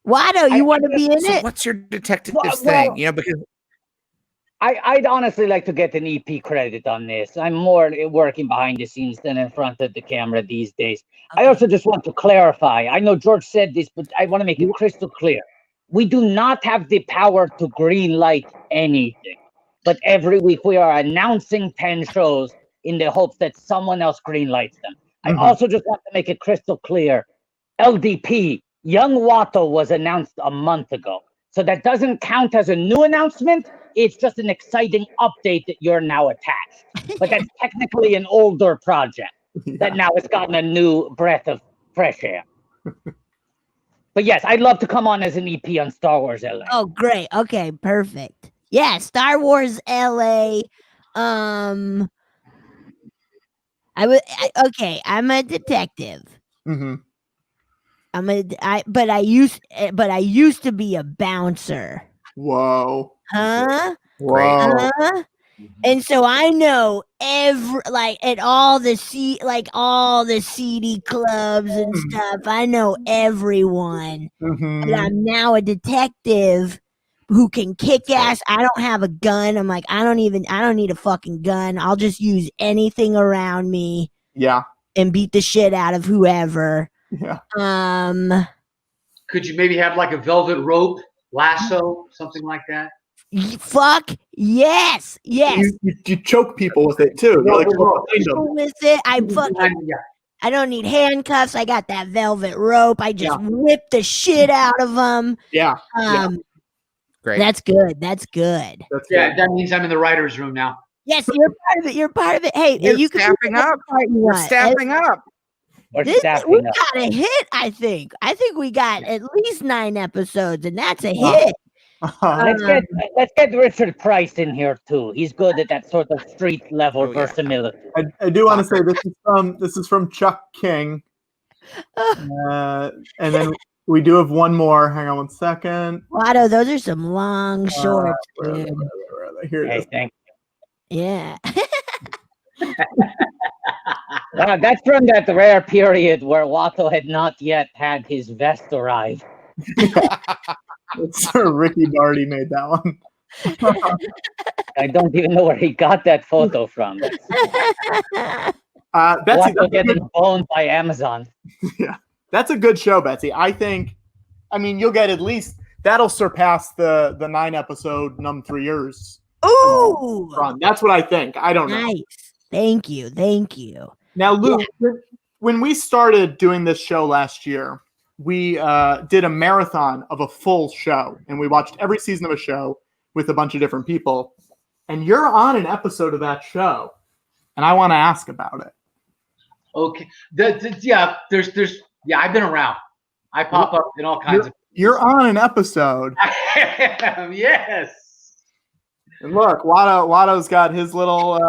Watto, you want to be in it? What's your detective thing? You know, because I'd honestly like to get an EP credit on this. I'm more working behind the scenes than in front of the camera these days. Okay. I also just want to clarify. I know George said this, but I want to make it crystal clear. We do not have the power to green light anything. But every week we are announcing 10 shows in the hopes that someone else green lights them. I also just want to make it crystal clear. LDP, Young Watto was announced a month ago. So that doesn't count as a new announcement. It's just an exciting update that you're now attached. But that's technically an older project that now has gotten a new breath of fresh air. But yes, I'd love to come on as an EP on Star Wars LA. Oh, great. Okay, perfect. Yeah, Star Wars LA. I'm a detective. Mm-hmm. But I used to be a bouncer. Whoa. Huh? Whoa. Huh? And so I know all the seedy clubs and stuff. I know everyone. Mm-hmm. But I'm now a detective who can kick ass. I don't have a gun. I'm like, I don't need a fucking gun. I'll just use anything around me. Yeah. And beat the shit out of whoever. Yeah. Could you maybe have like a velvet rope, lasso, something like that? Fuck yes. You choke people with it too. You're like, with it. I don't need handcuffs. I got that velvet rope. I just whip the shit out of them. Yeah. Great. That's good. That's good. That means I'm in the writer's room now. Yes, you're part of it. Hey, you're you staffing up. We're staffing up. We got a hit, I think. I think we got at least 9 episodes, and that's a hit. Let's get Richard Price in here too. He's good at that sort of street level versatility. I do want to say this is from Chuck King, and then we do have one more. Hang on one second. Watto, those are some long shorts, dude. Here it is. Thank you. Yeah. That's from that rare period where Watto had not yet had his vest arrive. It's Ricky Darty made that one. I don't even know where he got that photo from. Betsy, Watto getting owned by Amazon. Yeah, that's a good show, Betsy. I mean, you'll get at least that'll surpass the 9 episode Num 3 years. Ooh, that's what I think. I don't know. Nice. Thank you. Now, Luke, when we started doing this show last year, we did a marathon of a full show, and we watched every season of a show with a bunch of different people. And you're on an episode of that show, and I want to ask about it. Okay. I've been around. I pop up in all kinds of. You're on an episode. Yes. And look, Watto's got his little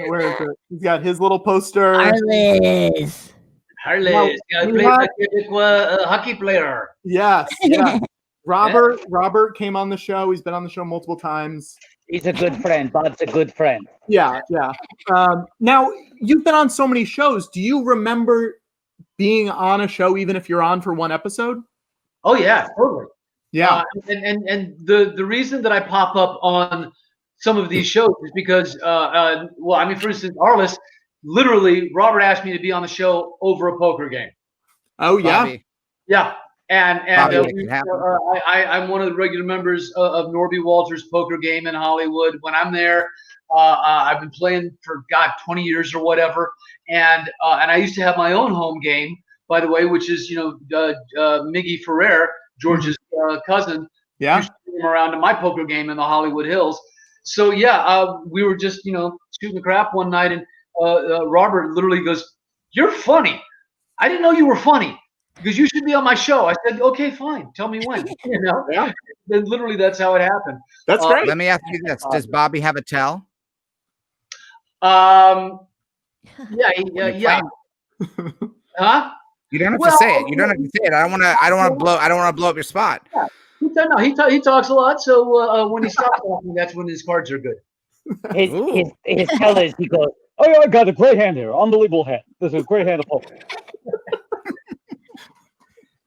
where is it? He's got his little poster. Harless. Hockey player. Yes. Yeah. Robert came on the show. He's been on the show multiple times. He's a good friend. Bob's a good friend. Yeah. Now you've been on so many shows. Do you remember being on a show, even if you're on for one episode? Oh yeah, totally. Yeah. And the reason that I pop up on some of these shows is because, well, I mean, for instance, Arliss, literally, Robert asked me to be on the show over a poker game. Oh yeah. Bobby. Yeah, and Bobby, make it happen. I'm one of the regular members of Norby Walters' poker game in Hollywood. When I'm there, I've been playing for 20 years or whatever, and I used to have my own home game, by the way, which is Miggy Ferrer, George's cousin. Yeah. Used to bring him around to my poker game in the Hollywood Hills. So yeah, we were just shooting the crap one night, and Robert literally goes, "You're funny. I didn't know you were funny because you should be on my show." I said, "Okay, fine. Tell me when." Yeah. And literally, that's how it happened. That's great. Let me ask you this: does Bobby have a tell? Yeah. Huh? You don't have to say it. You don't have to say it. I don't want to blow up your spot. Yeah. He talks a lot. So when he stops talking, that's when his cards are good. His tell is he goes, "Oh yeah, I got a great hand here. Unbelievable hand. This is a great hand of poker."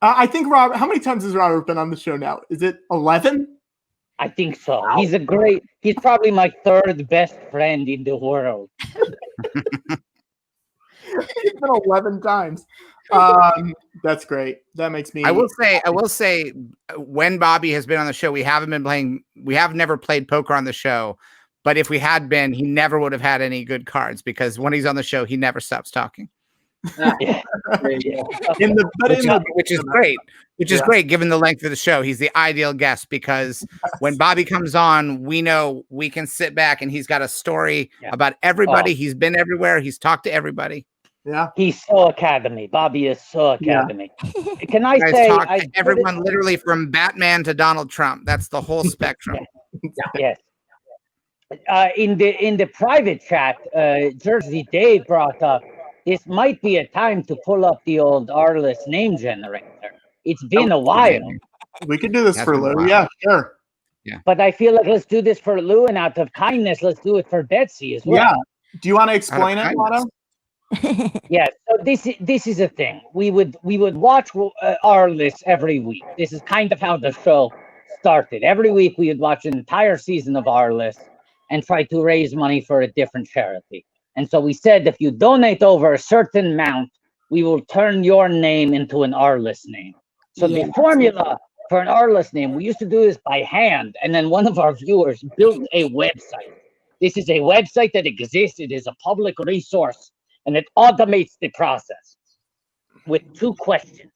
I think Robert. How many times has Robert been on the show now? Is it 11? I think so. He's probably my third best friend in the world. It's been 11 times. That's great. That makes me. I will say, when Bobby has been on the show, we have never played poker on the show. But if we had been, he never would have had any good cards because when he's on the show, he never stops talking. Which is great. Which is great given the length of the show. He's the ideal guest because when Bobby comes on, we know we can sit back and he's got a story about everybody. He's been everywhere. He's talked to everybody. Yeah, he's so academy. Bobby is so academy. Yeah. Can I say talk to everyone literally from Batman to Donald Trump? That's the whole spectrum. Yes. In the private chat, Jersey Dave brought up this might be a time to pull up the old Arliss name generator. It's been a while. We could do this for Lou. Yeah, sure. Yeah. But I feel like let's do this for Lou, and out of kindness, let's do it for Betsy as well. Yeah. Do you want to explain it, Otto? Yeah. So this is a thing. We would watch Arliss every week. This is kind of how the show started. Every week we would watch an entire season of Arliss and try to raise money for a different charity. And so we said, if you donate over a certain amount, we will turn your name into an Arliss name. So the formula for an Arliss name, we used to do this by hand. And then one of our viewers built a website. This is a website that exists. It is a public resource, and it automates the process with 2 questions.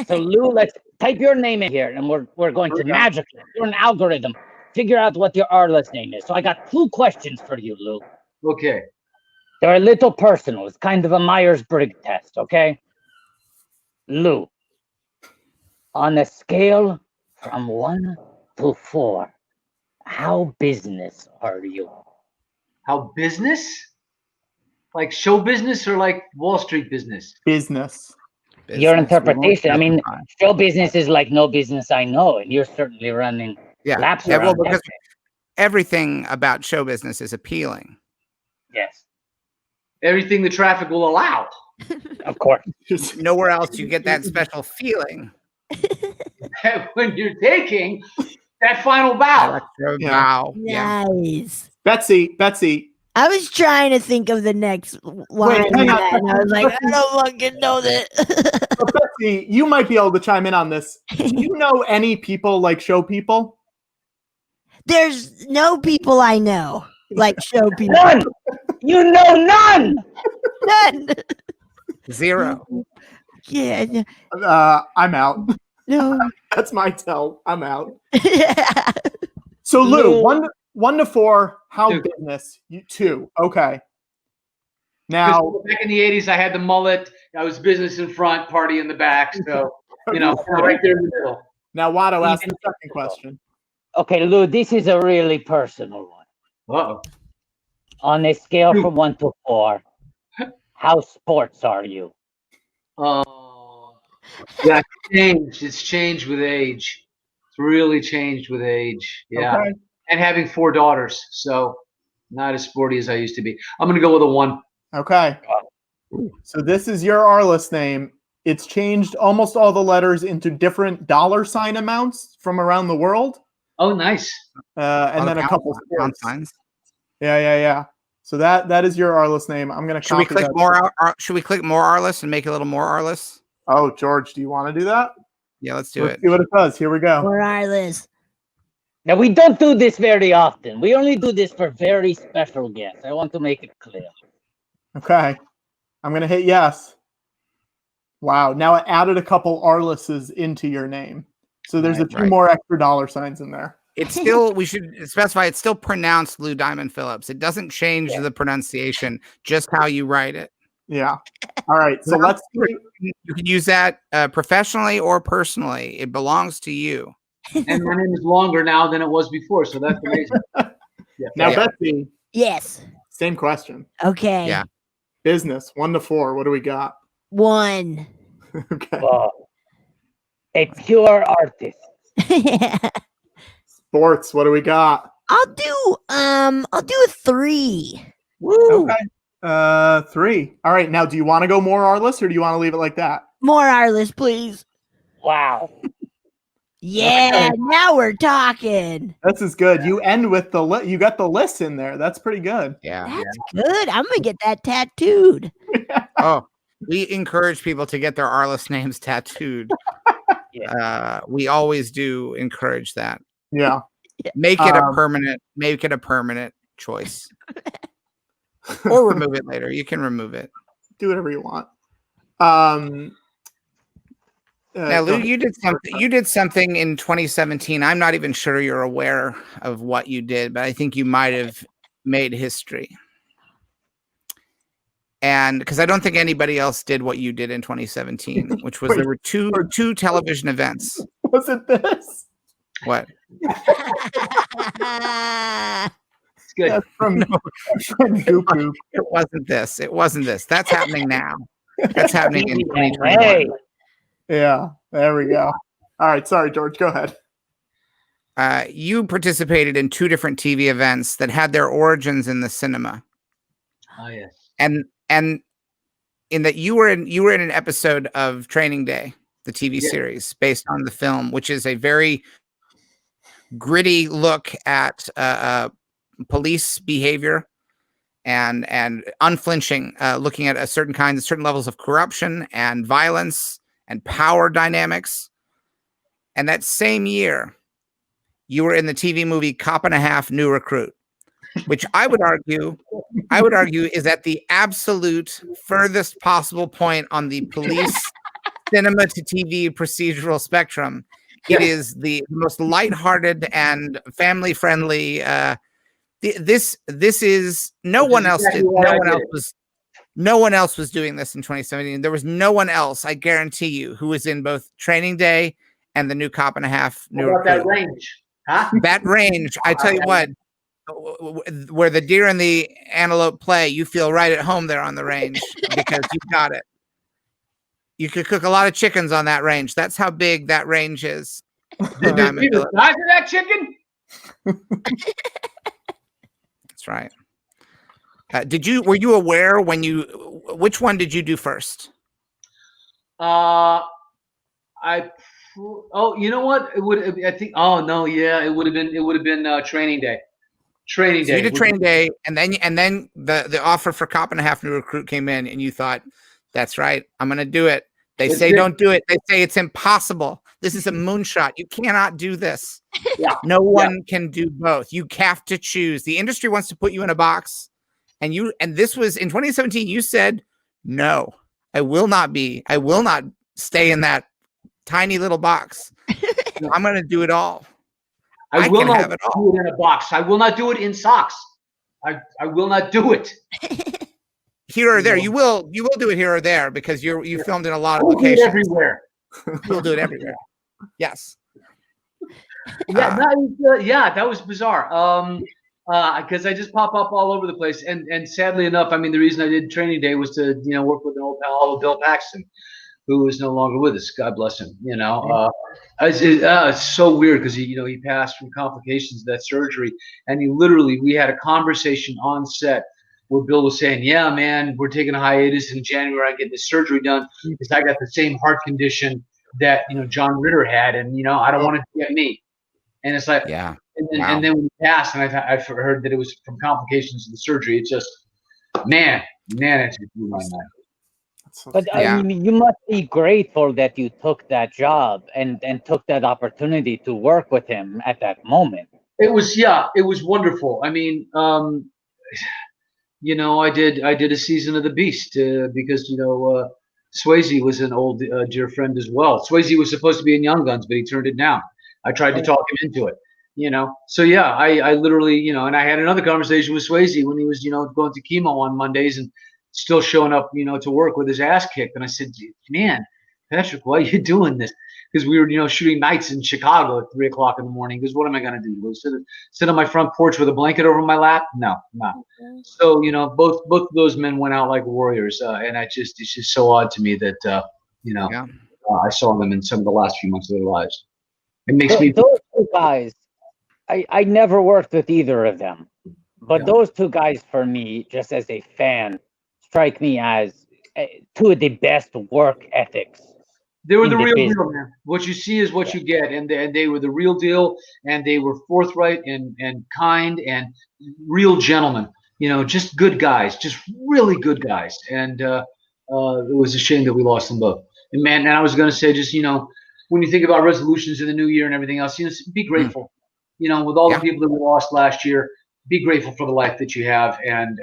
So Lou, let's type your name in here, and we're going to magically, through an algorithm, figure out what your Arliss name is. So I got 2 questions for you, Lou. Okay. They're a little personal. It's kind of a Myers-Briggs test, okay? Lou, on a scale from 1 to 4, how business are you? How business? Like show business or like Wall Street business? Business. Your interpretation. I mean, show business is like no business I know, and you're certainly running laps around. Well, because everything about show business is appealing. Yes. Everything the traffic will allow. Of course. Nowhere else you get that special feeling. When you're taking that final bow. Wow. Nice. Betsy. I was trying to think of the next line, and I was like, I don't fucking know that. So Betsy, you might be able to chime in on this. Do you know any people like show people? There's no people I know like show people. None. You know none. None. 0. Yeah. I'm out. No. That's my tell. I'm out. So Lou, 1 to 4. How 2. business? 2. Okay. Now, back in the 80s, I had the mullet. I was business in front, party in the back. So, right there in the middle. Now, Watto asked the second question. Okay, Lou, this is a really personal one. Uh-oh. On a scale from 1 to 4, how sports are you? Yeah, it's changed with age. It's really changed with age. Yeah. Okay. And having 4 daughters. So not as sporty as I used to be. I'm going to go with a 1. Okay. So this is your Arliss name. It's changed almost all the letters into different $ amounts from around the world. Oh, nice. And then a couple pound sports. signs. Yeah. So that is your Arliss name. I'm gonna. Should we click more? Should we click more Arliss and make it a little more Arliss? Oh, George, do you want to do that? Yeah, let's do Let's it. see what it does. Here we go. Regardless. Now, we don't do this very often. We only do this for very special guests. I want to make it clear. Okay. I'm going to hit yes. Wow. Now it added a couple Arlisses into your name. So there's a few more extra $ in there. It's still, we should specify, it's still pronounced Lou Diamond Phillips. It doesn't change the pronunciation, just how you write it. Yeah. All right. So let's. You can use that professionally or personally. It belongs to you. And my name is longer now than it was before, so that's amazing. Now, Betsy. Yes. Same question. Okay. Yeah. Business 1 to 4. What do we got? 1. Okay. A pure artist. Sports. What do we got? I'll do a 3. Woo. Okay. 3. All right. Now, do you want to go more Arliss or do you want to leave it like that? More Arliss, please. Wow. Yeah, now we're talking. This is good. You end with you got the list in there. That's pretty good. Yeah. That's good. I'm gonna get that tattooed. Oh, we encourage people to get their Arliss names tattooed. We always do encourage that. Yeah. Make it a permanent choice. Or remove it later. You can remove it. Do whatever you want. Now, Lou, you did something in 2017. I'm not even sure you're aware of what you did, but I think you might have made history. And because I don't think anybody else did what you did in 2017, which was there were two television events. Was it this? What? It's good. That's from Goop Goop. It wasn't this. It wasn't this. That's happening now. That's happening in 2021. Hey. Yeah, there we go. All right, sorry, George, go ahead. You participated in 2 different TV events that had their origins in the cinema. Oh yes. And in that you were in an episode of Training Day, the TV series based on the film, which is a very gritty look at police behavior and unflinching, looking at certain levels of corruption and violence and power dynamics. And that same year, you were in the TV movie Cop and a Half: New Recruit, which I would argue is at the absolute furthest possible point on the police cinema to TV procedural spectrum. It is the most lighthearted and family friendly. This is no one else did. No one else was doing this in 2017. There was no one else, I guarantee you, who was in both Training Day and the new Cop and a Half. New What about that range? Huh? That range, I tell you what, where the deer and the antelope play, you feel right at home there on the range because you've got it. You could cook a lot of chickens on that range. That's how big that range is. Did you see the size of that chicken? That's right. Were you aware which one did you do first? You know what? It would have been Training Day. Training Day. You did Training Day, and then the offer for Cop and a Half: New Recruit came in, and you thought, that's right, I'm going to do it. They say don't do it. They say it's impossible. This is a moonshot. You cannot do this. Yeah. No one can do both. You have to choose. The industry wants to put you in a box. And this was in 2017, you said, no, I will not stay in that tiny little box. I'm going to do it all. I will not do it in a box. I will not do it in socks. I will not do it. Here or there. You will do it here or there because you filmed in a lot of locations. Do it everywhere. You'll do it everywhere. Yes. That was bizarre. Because I just pop up all over the place, and sadly enough, I mean, the reason I did Training Day was to work with an old pal, Bill Paxton, who is no longer with us. God bless him. It's so weird because he passed from complications of that surgery, and we had a conversation on set where Bill was saying, yeah, man, we're taking a hiatus in January. I get this surgery done because I got the same heart condition that, John Ritter had. And, I don't want it to get me. And it's like, yeah. And then when he passed, and I've heard that it was from complications of the surgery. It's just, man, it just blew my mind. But you must be grateful that you took that job and took that opportunity to work with him at that moment. It was wonderful. I mean, I did a season of The Beast because Swayze was an old dear friend as well. Swayze was supposed to be in Young Guns, but he turned it down. I tried to talk him into it. So yeah, I literally, and I had another conversation with Swayze when he was, going to chemo on Mondays and still showing up, to work with his ass kicked. And I said, man, Patrick, why are you doing this? Because we were, shooting nights in Chicago at 3 o'clock in the morning. Because what am I going to do? Sit on my front porch with a blanket over my lap? No. So, both of those men went out like warriors. And it's just so odd to me that, I saw them in some of the last few months of their lives. It makes me. Those two guys, I never worked with either of them. But those two guys, for me, just as a fan, strike me as two of the best work ethics. They were the real deal, man. What you see is what you get, and they were the real deal, and they were forthright and kind and real gentlemen. Just good guys, just really good guys. And it was a shame that we lost them both. And man, and I was going to say, just when you think about resolutions in the new year and everything else, be grateful. With all the people that we lost last year, be grateful for the life that you have and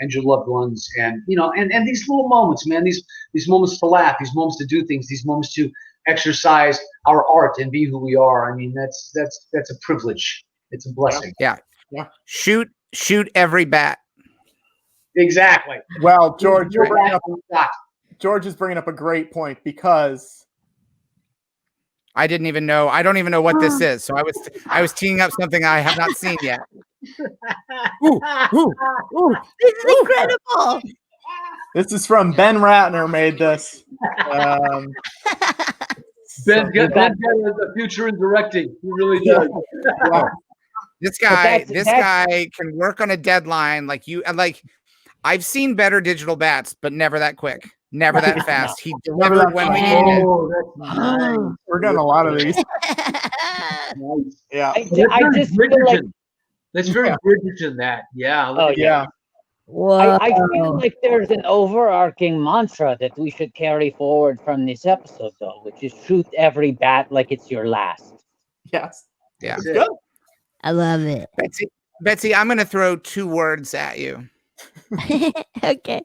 your loved ones, and and these little moments, man, these moments to laugh, these moments to do things, these moments to exercise our art and be who we are. I mean, that's a privilege. It's a blessing. Yeah. Shoot every bat. Exactly. Well, George is bringing up a great point, because I don't even know what this is. So I was teeing up something I have not seen yet. This is incredible. This is from Ben Ratner. Made this. Ben got a future in directing. He really does. This guy can work on a deadline like you. Like, I've seen better digital bats, but never that quick, never that fast. He delivered when we needed it. Nice. We're getting a lot of these. Yeah, I just feel like that's very Bridgerton. That yeah. I feel like there's an overarching mantra that we should carry forward from this episode, though, which is shoot every bat like it's your last. Yes. Yeah. Good. I love it. Betsy, I'm going to throw 2 words at you. Okay.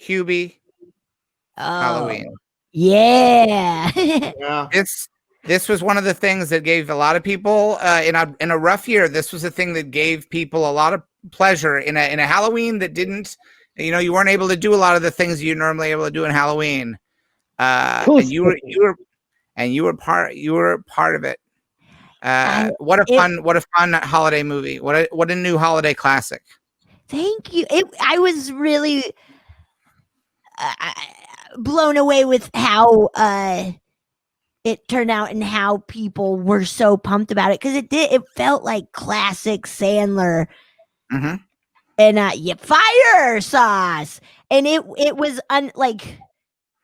Hubie. Halloween. Yeah. Yeah. This was one of the things that gave a lot of people in a rough year. This was a thing that gave people a lot of pleasure in a Halloween that didn't. You weren't able to do a lot of the things you're normally able to do in Halloween. And you were part of it. What a fun holiday movie. What a new holiday classic. Thank you. I was really blown away with how it turned out and how people were so pumped about it, because it felt like classic Sandler. Mm-hmm. And fire sauce, and it was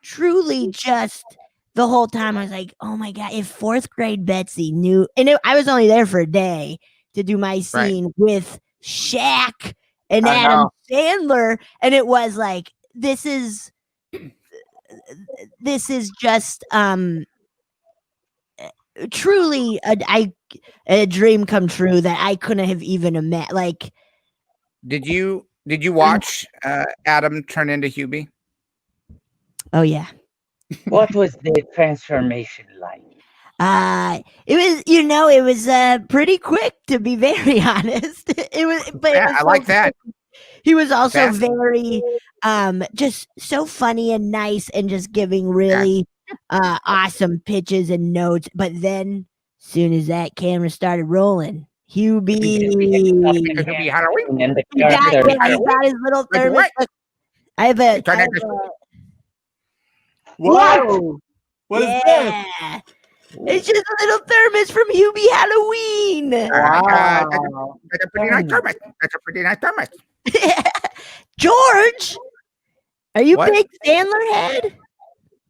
truly just the whole time I was like, oh my god, if 4th grade Betsy knew, and I was only there for a day to do my scene with Shaq and Adam Sandler, and it was like, this is just truly a dream come true that I couldn't have even imagined. Like, did you watch Adam turn into Hubie? Oh yeah. What was the transformation like? It was pretty quick, to be very honest. I like that. He was also very just so funny and nice, and just giving really awesome pitches and notes. But then, soon as that camera started rolling, Hubie Halloween. He got his little thermos. I have a Whoa! What is this? It's just a little thermos from Hubie Halloween. Wow. That's a pretty nice thermos. That's a pretty nice thermos. George, are you What? big Sandler head?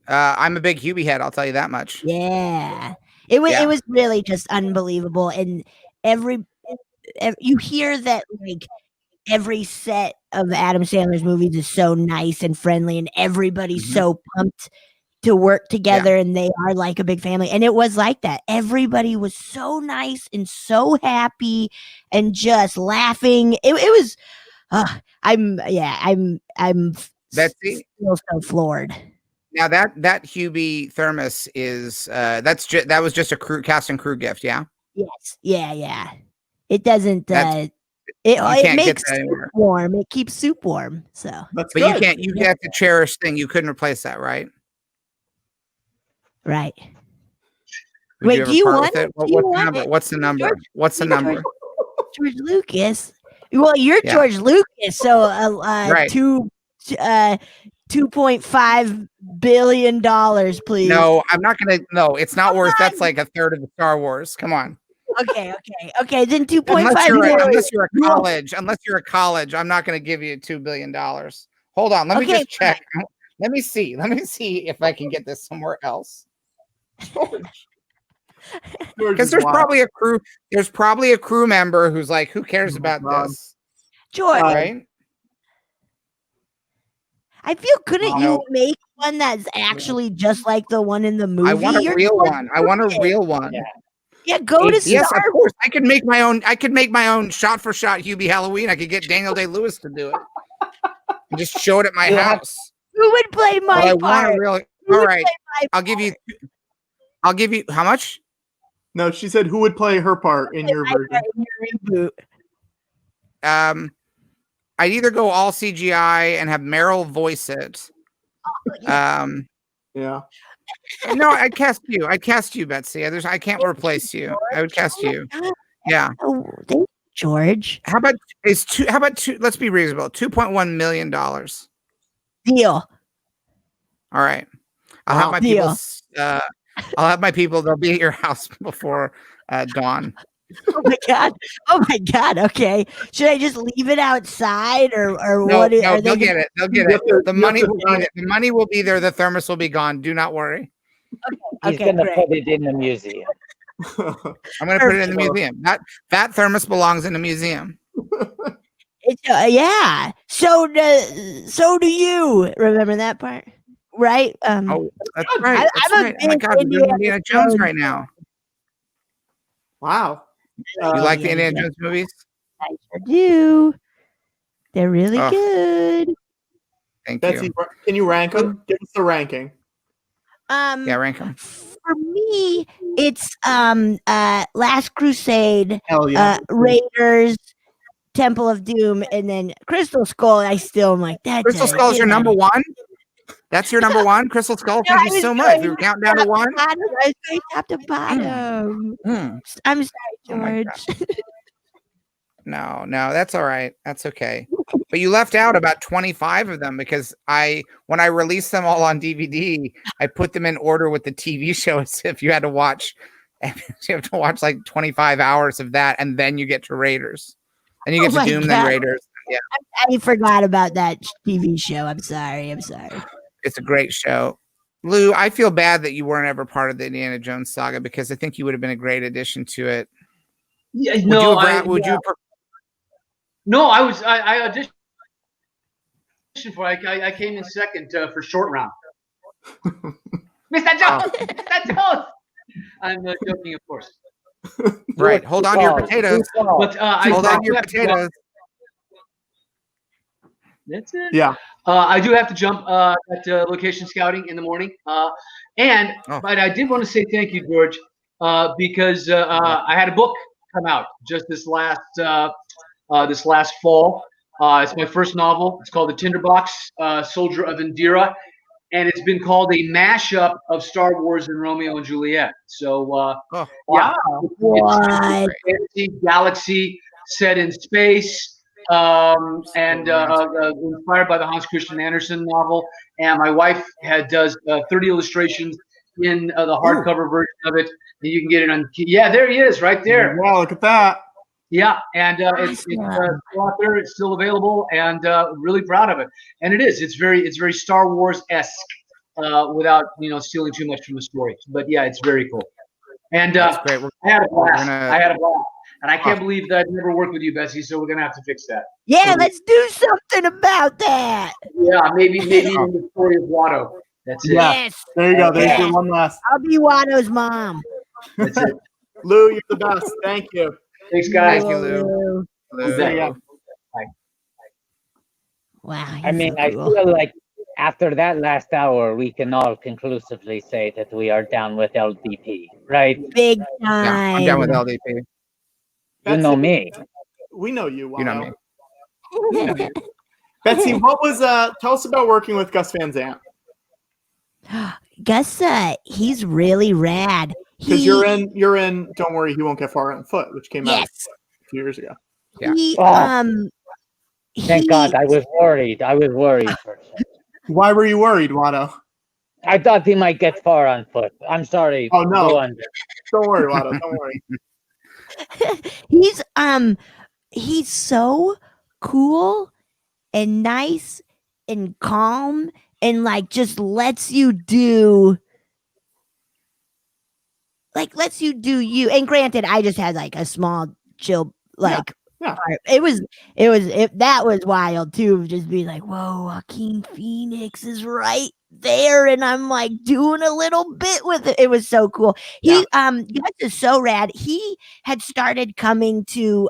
I'm a big Hubie head. I'll tell you that much. Yeah. It was Yeah. it was really just unbelievable. And you hear that like every set of Adam Sandler's movies is so nice and friendly and everybody's so pumped to work together and they are like a big family. And it was like that. Everybody was so nice and so happy and just laughing. It was I'm Betsy? still so floored. Now that Hubie thermos is that was just a cast and crew gift, yeah? Yes. Yeah. It doesn't can't it makes get that soup anywhere. warm. It keeps soup warm. So That's But good. you get the cherished thing. You couldn't replace that, right? right. Would Wait, you ever do you part want with it? it? Do you What's the want number? it? What's the number? George- What's the number? George Lucas. Well, you're Yeah. George Lucas, so Right. $2.5 billion, please. No, I'm not gonna. No, it's not worth. That's like a third of the Star Wars. Come on. Okay. Then 2.5 Unless billion. you're a college, I'm not gonna give you $2 billion. Hold on. Let me Okay, just check. Let me see if I can get this somewhere else. Because there's probably a crew. There's probably a crew member who's like, "Who cares about this?" George, Right? I feel couldn't No. you make one that's actually just like the one in the movie? I want a You're real George one. I want a Lucas. real one. Yeah, go to Yes, Star of course. I could make my own shot for shot Hubie Halloween. I could get Daniel Day-Lewis to do it. And just show it at my house. Who would play But my I want part? a real. Who All would right. play my I'll give you how much? No, she said who would play her part in your version? part in your reboot? I'd either go all CGI and have Meryl voice it. Yeah. No, I'd cast you, Betsy. I can't replace you. I would cast you. Yeah. Oh, thank you, George. How about two? Let's be reasonable. $2.1 million. Deal. All right. I'll have my Deal. people. I'll have my people. They'll be at your house before dawn. Oh my god. Okay. Should I just leave it outside or No, what? no, Are they'll they get it. They'll get You it. have to- The you money have to will be sign there. The money will be there. The thermos will be gone. Do not worry. He's Okay, gonna great. put it in the museum. I'm going to put it in the museum. That thermos belongs in a museum. It's, yeah. So do you. Remember that part? Right? Oh, that's right. That's I'm a right. Oh my big God, we're doing Indiana Indiana Jones Jones right now. Wow. You like the yeah, Indiana Jones movies? I sure do. They're really Oh. good. Thank Betsy, you. can you rank them? Give us the ranking. Yeah, rank them. For me, it's Last Crusade, Hell yeah. Raiders, Temple of Doom, and then Crystal Skull. I still am like that. Crystal Skull is your number one? That's your number one? Crystal Skull? No, Thank I you so was much. going We were counting down to one? I was going top to bottom. Mm. I'm sorry, Oh my George. No, that's all right. That's okay. But you left out about 25 of them because when I released them all on DVD, I put them in order with the TV show as if you had to watch. You have to watch like 25 hours of that, and then you get to Raiders. And you get Oh to my Doom, God. then Raiders. Yeah, I forgot about that TV show. I'm sorry. it's a great show. Lou, I feel bad that you weren't ever part of the Indiana Jones saga because I think you would have been a great addition to it. Yeah, No, I auditioned for it. I came in second for short round. Mr. Jones! Mr. Jones! I'm joking, of course. right. Hold on to your potatoes. But Hold on to your potatoes. That's it. Yeah. I do have to jump at location scouting in the morning. But I did want to say thank you, George, because I had a book come out just this last fall. It's my first novel. It's called The Tinderbox Soldier of Indira, and it's been called a mashup of Star Wars and Romeo and Juliet. So Wow. What? fantasy galaxy set in space. And inspired by the Hans Christian Andersen novel, and my wife does 30 illustrations in the hardcover version of it. And you can get it on. Yeah, there he is, right there. Wow, look at that. Yeah, and it's still out there. It's still available, and really proud of it. And it is. It's very Star Wars-esque, without stealing too much from the story. But yeah, it's very cool. And That's great. I had a blast. And I can't believe that I've never worked with you, Betsy. So we're gonna have to fix that. Yeah, let's do something about that. Yeah, maybe in the story of Watto. That's it. Yes. There you go. There's your one last. I'll be Watto's mom. That's it. Lou, you're the best. Thank you. Thanks, guys. Thank you, Lou. Yeah. Wow. I mean, I feel like after that last hour, we can all conclusively say that we are down with LDP, right? Big time. Yeah, I'm down with LDP. You know me. We know you. Watto. You know me. Betsy, what was tell us about working with Gus Van Sant? Gus, he's really rad. Because you're in Don't Worry, He Won't Get Far on Foot, which came out a few years ago. Yeah. Thank God, I was worried. For a second. Why were you worried, Watto? I thought he might get far on foot. I'm sorry. Oh no! Go on. Don't worry, Watto. Don't worry. He's so cool and nice and calm and like just lets you do you. And granted, I just had like a small chill part. That was wild too, just being like, whoa, Joaquin Phoenix is right there, and I'm like doing a little bit with it. It was so cool. Gus is so rad. He had started coming to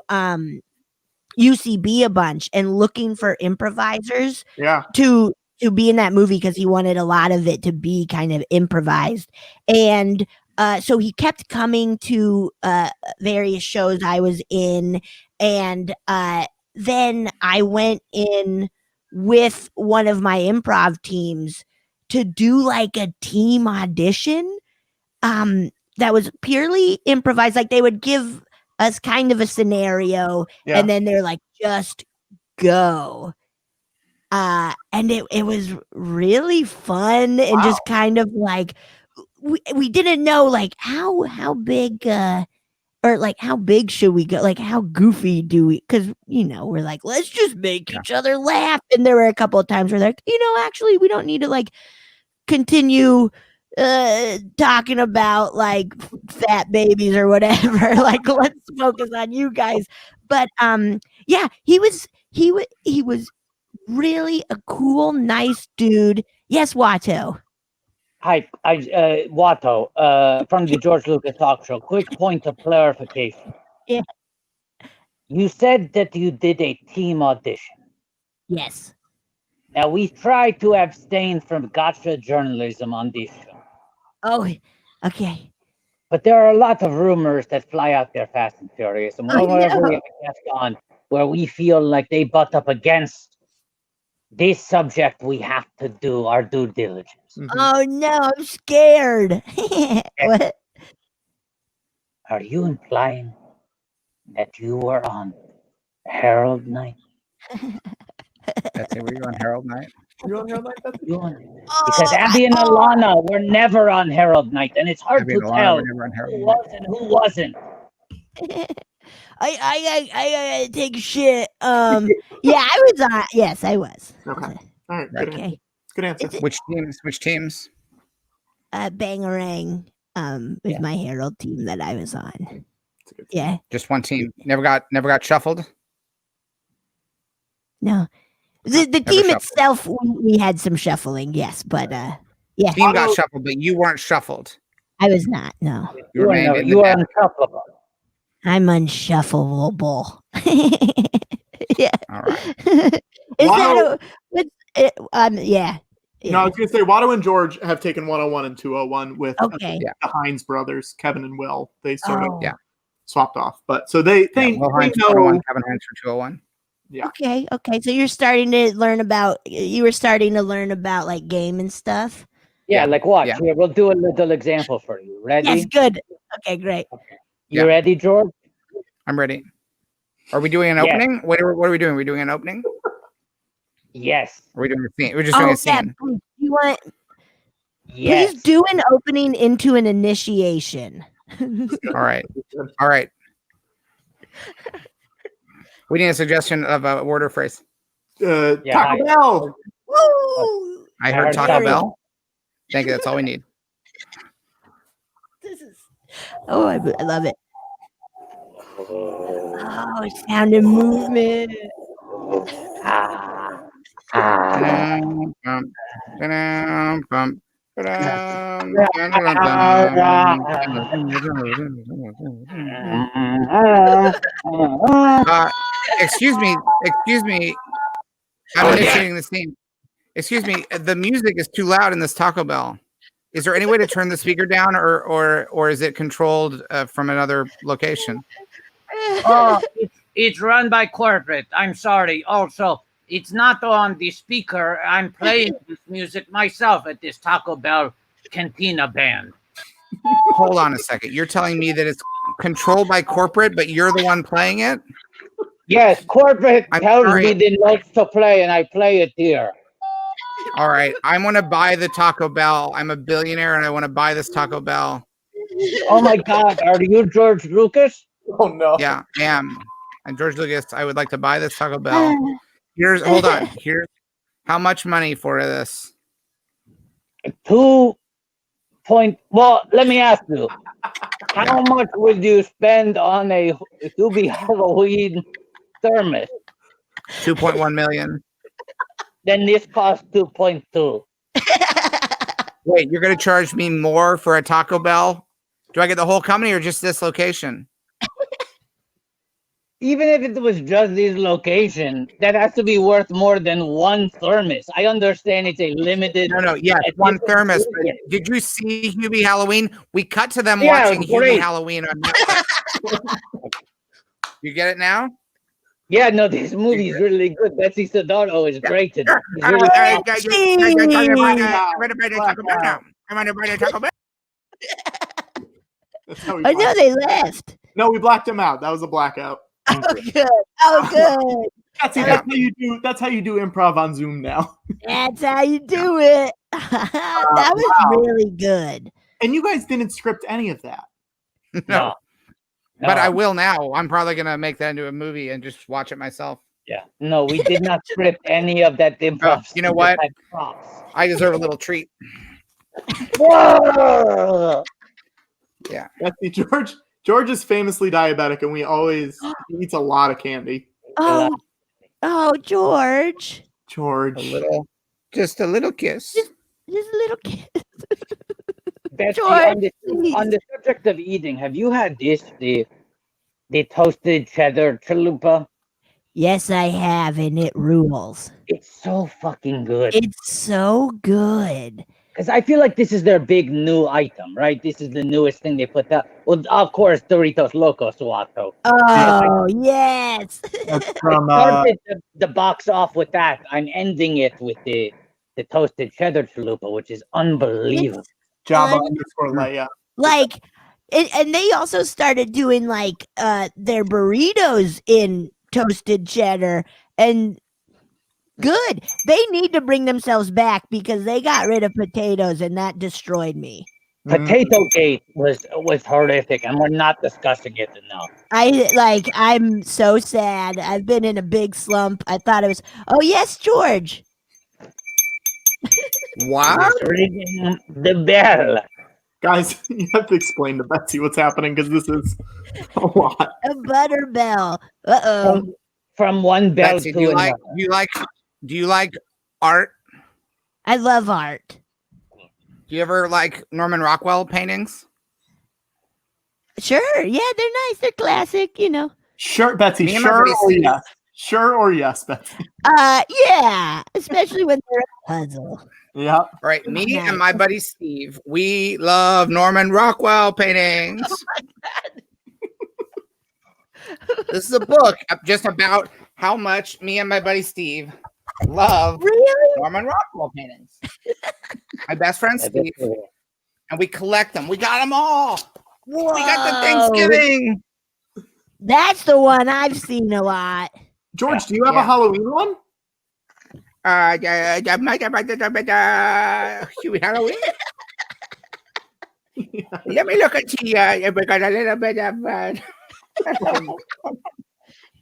UCB a bunch and looking for improvisers to be in that movie because he wanted a lot of it to be kind of improvised. And so he kept coming to various shows I was in, and then I went in with one of my improv teams to do like a team audition that was purely improvised. Like they would give us kind of a scenario and then they're like, just go. And it was really fun and just kind of like we didn't know like how big or like how big should we go, like how goofy do we, because we're like, let's just make each other laugh. And there were a couple of times where they're like, actually we don't need to like continue talking about like fat babies or whatever. Like let's focus on you guys. But he was really a cool, nice dude. Yes, Watto. Hi, Watto, from the George Lucas Talk Show. Quick point of clarification. Yeah. You said that you did a team audition. Yes. Now, we try to abstain from gotcha journalism on this show. Oh, okay. But there are a lot of rumors that fly out there fast and furious. And whenever we have a guest on where we feel like they butt up against this subject, we have to do our due diligence. Mm-hmm. Oh no, I'm scared. What? Are you implying that you were on Herald Night? That's it. Were you on Herald Night? You're on Herald Night? Because Abby and Alana were never on Herald Night, and it's hard to tell who was and who wasn't. I take shit. I was on. Yes, I was. Okay. All right. Good Okay. Good answer. Which teams? Bangarang was my Herald team that I was on. Yeah. Just one team. Never got shuffled. No. The team itself, we had some shuffling, yes, but yeah. Team got shuffled, but you weren't shuffled. I was not. No. You are unshuffleable. I'm unshuffleable. Yeah. All right. Yeah. No, I was going to say Watto and George have taken 101 and 201 with the Hines brothers, Kevin and Will. They sort of swapped off, but so they Will Hines for 101, Kevin Hines for 201. Yeah. Okay. So you were starting to learn about like game and stuff. Yeah, like what? Yeah. Here, we'll do a little example for you. Ready? Yes, good. Okay, great. Okay. You ready, George? I'm ready. Are we doing an opening? What are we doing? Are we doing an opening? Yes. Are we doing a scene? We're just doing a scene. You want? Yes. Please do an opening into an initiation. All right. All right. We need a suggestion of a word or phrase. Taco Bell. Woo! I heard Taco Bell. Thank you. That's all we need. This is. Oh, I love it. Oh, sound and movement. Excuse me. I'm initiating the scene. Excuse me. The music is too loud in this Taco Bell. Is there any way to turn the speaker down, or is it controlled from another location? Oh, it's run by corporate. I'm sorry. Also, it's not on the speaker. I'm playing this music myself at this Taco Bell Cantina band. Hold on a second. You're telling me that it's controlled by corporate, but you're the one playing it? Yes, corporate tells sorry. me they like to play, and I play it here. All right. I want to buy the Taco Bell. I'm a billionaire, and I want to buy this Taco Bell. Oh my God, are you George Lucas? Oh no. Yeah, I am. And George Lucas, I would like to buy this Taco Bell. Hold on. Here's how much money for this? Well, let me ask you. How much would you spend on a Hubie Halloween thermos? 2.1 million. Then this costs 2.2. Wait, you're going to charge me more for a Taco Bell? Do I get the whole company or just this location? Even if it was just this location, that has to be worth more than one thermos. I understand it's a limited. No. Yes, one thermos. Did you see Hubie Halloween? We cut to them watching Hubie Halloween on Netflix. You get it now? Yeah, no, this movie is really good. Betsy Sodaro is great today. I'm going to buy the Taco Bell. I know they left. No, we blacked him out. That was a blackout. Oh, good. Oh, good. That's how you do improv on Zoom now. That's how you do it. That was really good. And you guys didn't script any of that. No. But I will now. I'm probably going to make that into a movie and just watch it myself. Yeah. No, we did not script any of that improv. You know what? I deserve a little treat. Whoa! Yeah. George is famously diabetic, and he eats a lot of candy. Oh, George. Just a little kiss. Just a little kiss. Betsy, George, on the subject of eating, have you had the toasted cheddar chalupa? Yes, I have, and it rules. It's so fucking good. It's so good. Because I feel like this is their big new item, right? This is the newest thing they put out. Well, of course, Doritos Locos Suato. Oh, yes. That's from Started the box off with that. I'm ending it with the toasted cheddar chalupa, which is unbelievable. Java _Leia. Like, and they also started doing like their burritos in toasted cheddar, and good. They need to bring themselves back because they got rid of potatoes, and that destroyed me. Potato Gate was horrific, and we're not discussing it enough. I'm so sad. I've been in a big slump. I thought it was. Oh yes, George. Wow. Ringing the bell. Guys, you have to explain to Betsy what's happening because this is a lot. A butter bell. Uh-oh. From one bell Betsy, to another. Do you like art? I love art. Do you ever like Norman Rockwell paintings? Sure. Yeah, they're nice. They're classic, you know. Sure, Betsy. Sure or yes? Sure or yes, Betsy? Yeah. Especially when they're a puzzle. Yeah. All right. Me and my buddy Steve, we love Norman Rockwell paintings. Oh my God. This is a book just about how much me and my buddy Steve love Norman Rockwell paintings. My best friend Steve, and we collect them. We got them all. Whoa. We got the Thanksgiving. That's the one I've seen a lot. George, do you have a Halloween one? Halloween. Let me look at you. We got a little bit of.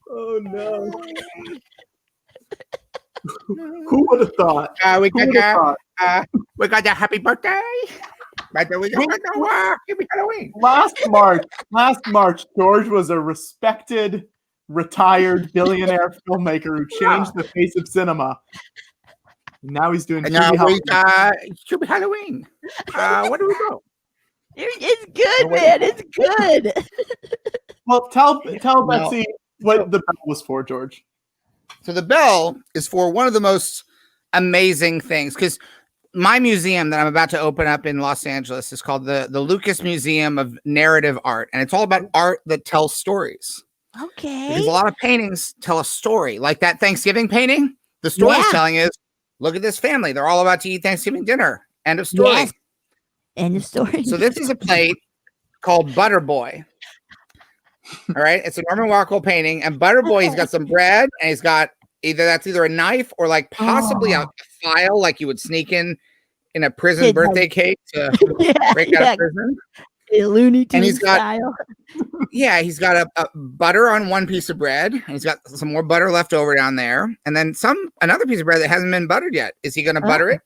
Oh no! Who would have thought? We Who would have got thought? we got the happy birthday. But we got the happy Halloween. Last March, George was a respected, retired billionaire filmmaker who changed the face of cinema. And now he's doing. And now we should be Halloween. Where do we go? It's good, man. It's good. Well, tell Betsy what the bell was for, George. So the bell is for one of the most amazing things, because my museum that I'm about to open up in Los Angeles is called the Lucas Museum of Narrative Art, and it's all about art that tells stories. Okay. Because a lot of paintings tell a story, like that Thanksgiving painting. The story is telling is, look at this family; they're all about to eat Thanksgiving dinner. End of story. Yes. End of story. So this is a plate called Butter Boy. All right, it's a Norman Rockwell painting, and Butter Boy, he's got some bread, and he's got either a knife or like possibly a file, like you would sneak in a prison birthday cake to break out of prison. A Looney Tunes and he's got style. he's got a butter on one piece of bread, and he's got some more butter left over down there, and then another piece of bread that hasn't been buttered yet. Is he going to butter it?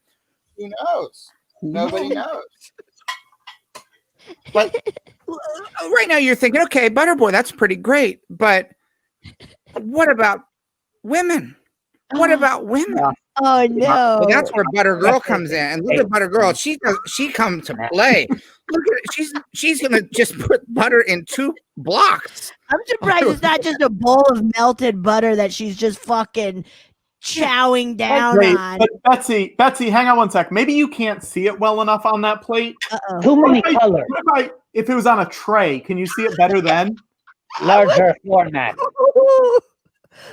Who knows? Nobody knows. But right now you're thinking, okay, Butter Boy, that's pretty great, but what about women? What about women? Oh no! Well, that's where Butter Girl comes in. And look at Butter Girl; she comes to play. Look at it; she's gonna just put butter in 2 blocks. I'm surprised it's not just a bowl of melted butter that she's just fucking chowing down on. But Betsy, hang on one sec. Maybe you can't see it well enough on that plate. Too many colors. If it was on a tray, can you see it better then? Larger format.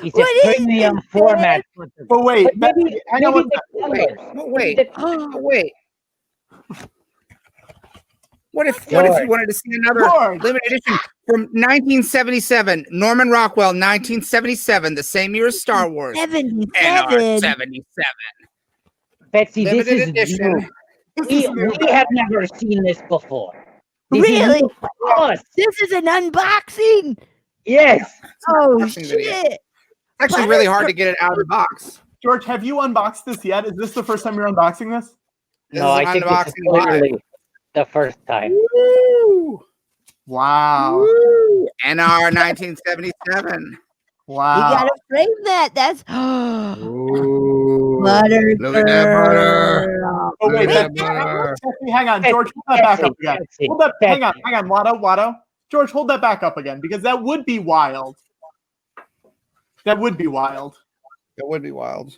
It's a premium format. But wait, maybe hang on one wait. What if you wanted to see another limited edition from 1977? Norman Rockwell, 1977, the same year as Star Wars. 77. 77. Betsy, limited this is edition. We have never seen this before. Really? This is an unboxing? Yes. Oh, shit. It's actually really hard to get it out of the box. George, have you unboxed this yet? Is this the first time you're unboxing this? No, I think this is literally the first time. Woo! Wow. Woo! NR 1977. Wow. You gotta frame that. That's butter. Look at that butter. Oh, wait, hang on, George. Hold that back up again. Hang on, Watto. George, hold that back up again, because that would be wild. That would be wild. It would be wild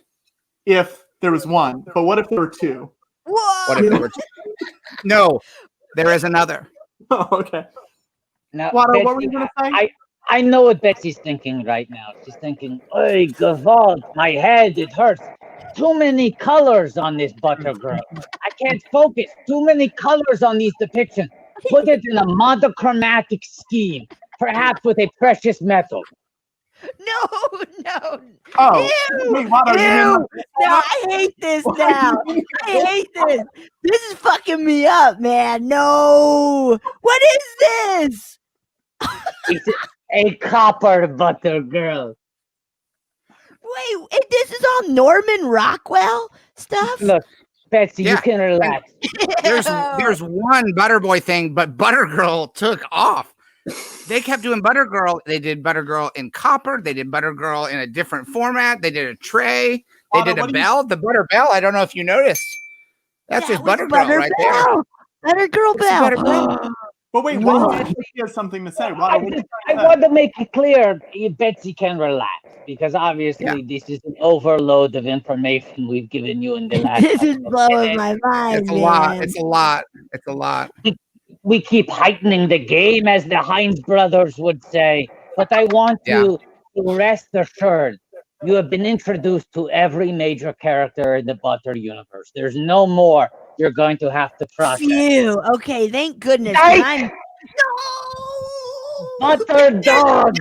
if there was one. But what if there were 2? What if there were 2? No, there is another. Oh, okay. Now, Watto, Betsy, what were you going to say? I know what Betsy's thinking right now. She's thinking, "Oy, Gavalt, my head, it hurts. Too many colors on this Butter Girl. I can't focus. Too many colors on these depictions. Put it in a monochromatic scheme, perhaps with a precious metal." No. Oh, Ew, wait, Watto, no, I hate this now. I hate this. This is fucking me up, man. No. What is this? It's a copper Butter Girl. Wait, this is all Norman Rockwell stuff? Look, Betsy, you can relax. There's one Butter Boy thing, but Butter Girl took off. They kept doing Butter Girl. They did Butter Girl in copper. They did Butter Girl in a different format. They did a tray. They did a bell. The Butter Bell. I don't know if you noticed. That's just Butter Girl right there. Butter Girl Bell. But wait, Watto has something to say. I want to make it clear Betsy can relax, because obviously this is an overload of information we've given you in the last. This is blowing my mind. It's a lot. It's a lot. It's a lot. We keep heightening the game, as the Hines brothers would say. But I want you to rest assured, you have been introduced to every major character in the Butter universe. There's no more you're going to have to process. Phew. Okay, thank goodness. No! Butter Dog!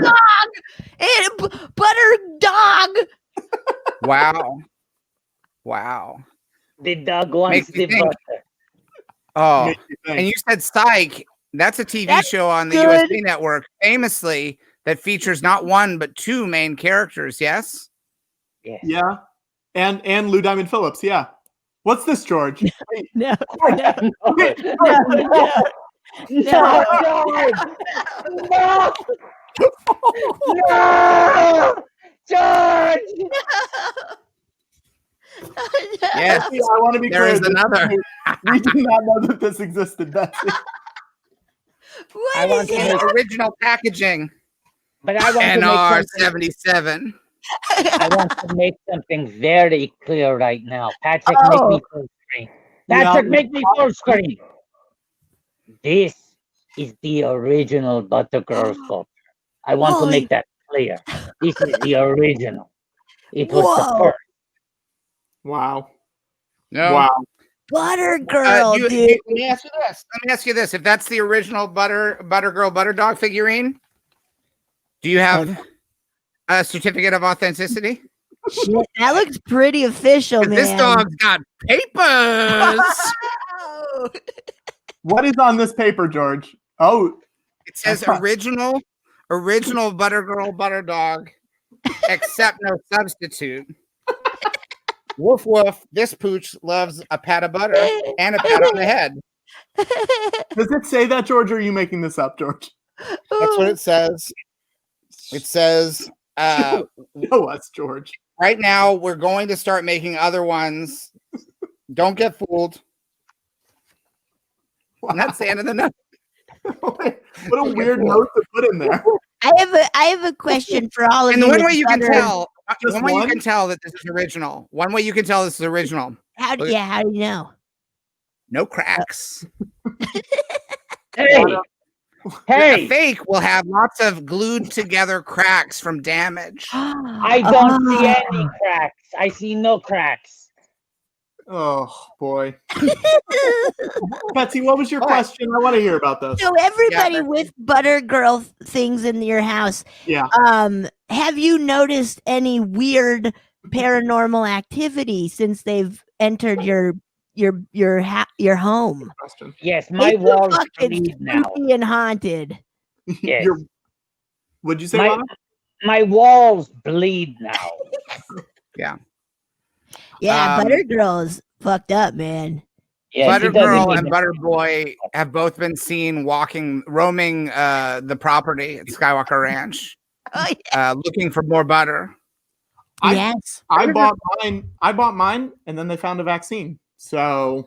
Butter Dog! Wow. The dog wants the butter. Oh, Makes you think. and you said Psych. That's a TV That's show on the good. USA Network, famously that features not one but two main characters. Yes. Yes. Yeah, and Lou Diamond Phillips. Yeah. What's this, George? Wait, No, No, wait, no, no. no, George! No! No! George! Yes. I want to be There clear. is another. We did not know that this existed, Betsy. I What want is to it? make, Original packering. but I want to make something, NR77. I want to make something very clear right now. Patrick, make Oh. me full screen. Patrick, make me full screen. This is the original Buttergirl sculpture. I want to make that clear. This is the original. It was the Whoa. first. Wow. No. Wow. Butter Girl, dude. Let me ask you this. Let me ask you this. If that's the original Buttergirl Butterdog figurine, do you have a certificate of authenticity? Shit, that looks pretty official, man. This dog's got papers. What is on this paper, George? Oh, It says original Buttergirl Butterdog, except no substitute. Woof woof. This pooch loves a pat of butter and a pat on the head. does it say that, George, or are you making this up, George? That's what it says. It says Show us, George. right now we're going to start making other ones. Don't get fooled. Wow. And that's the end of the note. What a weird note to put in there. I have a question for all of And you. the one with way you can butter. tell, Just one way you one? can tell that this is original. One way you can tell this is original. How do you know? No cracks. Hey! A Hey! fake will have lots of glued together cracks from damage. I don't see any cracks. I see no cracks. Oh boy. Betsy, what was your question? I want to hear about this. So everybody Yeah, with Butter Girl things in your house, Yeah. have you noticed any weird paranormal activity since they've entered your home? Question. Yes, my They look walls fucking bleed now. spooky and haunted. Yes. What'd you say, My, Lana? my walls bleed now. Yeah, Um, Butter Girl's fucked up, man. Yeah, she doesn't Buttergirl and even- Butterboy have both been seen roaming the property at Skywalker Ranch, Oh, looking for more butter. yes. I bought mine, and then they found a vaccine. So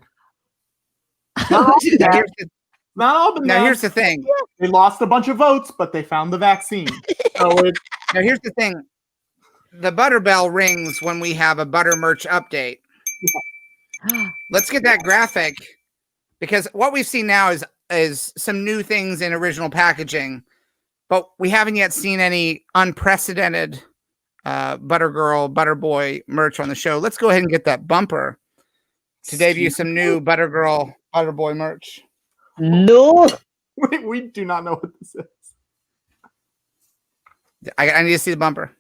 not all been Now, bad. here's the, Not all been now bad. here's the thing. They lost a bunch of votes, but they found the vaccine. So Now here's the thing. The butter bell rings when we have a butter merch update. Let's get that graphic, because what we've seen now is some new things in original packaging, but we haven't yet seen any unprecedented Buttergirl, Butterboy merch on the show. Let's go ahead and get that bumper to debut some new Buttergirl, Butterboy merch. No. we do not know what this is. I need to see the bumper.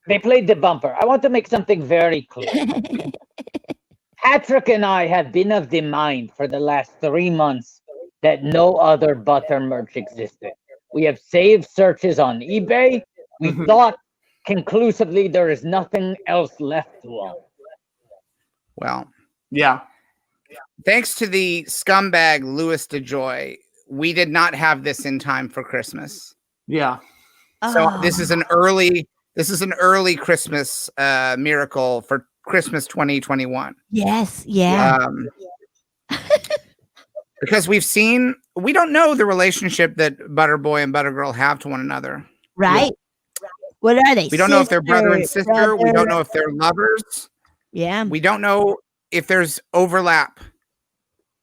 They played the bumper. I want to make something very clear. Patrick and I have been of the mind for the last 3 months that no other butter merch existed. We have saved searches on eBay. We thought conclusively there is nothing else left to own. Well, Yeah. thanks to the scumbag Louis DeJoy, we did not have this in time for Christmas. Yeah. So Oh. this is an early Christmas miracle for Christmas 2021. Yes, yeah. Because we don't know the relationship that Butterboy and Buttergirl have to one another. Right? What are they? We don't know if they're brother and sister. We don't brother? know if they're lovers. Yeah. We don't know if there's overlap.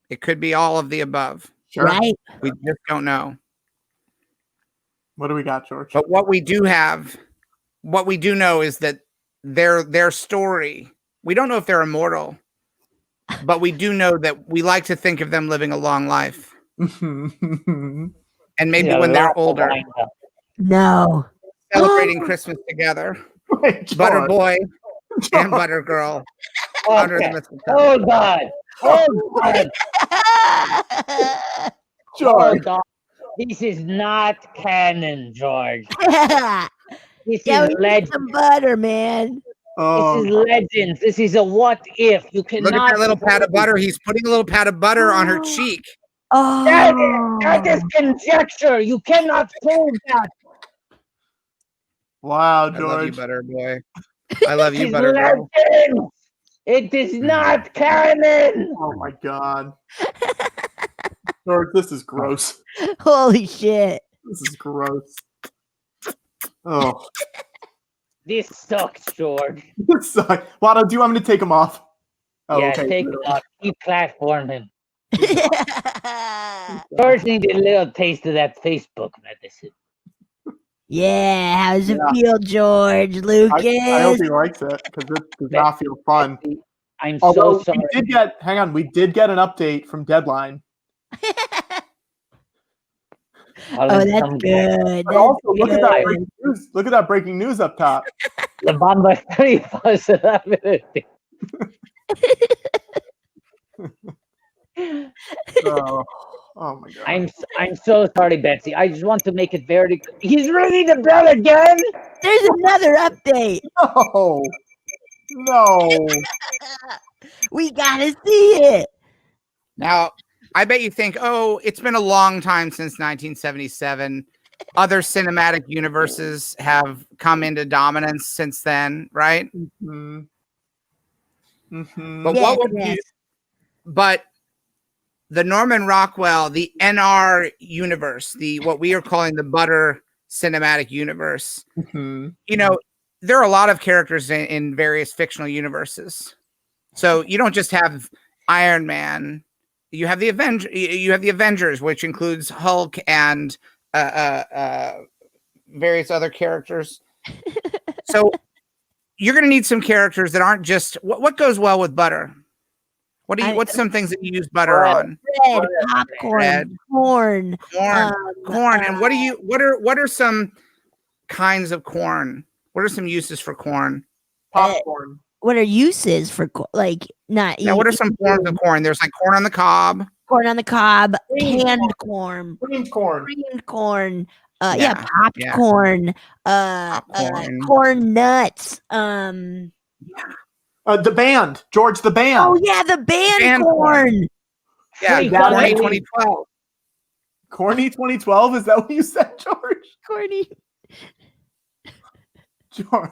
It could be all of the above. Sure. Right. We just don't know. What do we got, George? But what we do know is that their story, we don't know if they're immortal, but we do know that we like to think of them living a long life. And maybe Yeah, when they're lots of older, wine. No. celebrating Christmas together, Wait, George. Butterboy and Buttergirl under the Okay. mistletoe. Oh God. Hold on. George. Hold on. This is not canon, George. This Yeah, is we need legend. some butter, man. This is legends. This is a what if. You cannot. Look at that little pat of butter. He's putting a little pat of butter on her cheek. That is conjecture. You cannot prove that. Wow, I love you, George. butter boy. I love you, It's butter girl. legends. It is not canon. Oh my God. George, this is gross. Holy shit. This is gross. Oh. This sucks, George. This sucks. Lotto, do you want me to take him off? Oh, Yeah, okay. take it off. Deplatform him. George needed a little taste of that Facebook medicine. Yeah, how does it feel, George Lucas? I hope he likes it because it does not feel fun. I'm Although so sorry. we did get an update from Deadline. Oh, that's good. But also, look at that breaking news. Look at that breaking news up top. The Bomber 3 possibility. Oh my God. I'm so sorry, Betsy. I just want to make it very clear. He's ready to bet again. There's another update. No. We gotta see it. Now, I bet you think, oh, it's been a long time since 1977. Other cinematic universes have come into dominance since then, right? Mm-hmm. Mm-hmm. But what would you? But the Norman Rockwell, the NR universe, the what we are calling the Butter cinematic universe. Mm-hmm. You know, there are a lot of characters in various fictional universes. So you don't just have Iron Man. You have the Avengers, which includes Hulk and various other characters. So you're going to need some characters that aren't just what goes well with butter. What's some things that you use butter on? Bread, popcorn, corn. Corn. And what are some kinds of corn? What are some uses for corn? Popcorn. What are uses for like not? Yeah. What are some forms of corn? There's like corn on the cob. Corn on the cob, canned corn, Creamed corn. creamed corn. Yeah, popped yeah. corn. Popcorn. Corn nuts. The band, George, the band. Oh yeah, the band corn. corn. Yeah, Corny 2012. Corny 2012. Is that what you said, George? Corny. George.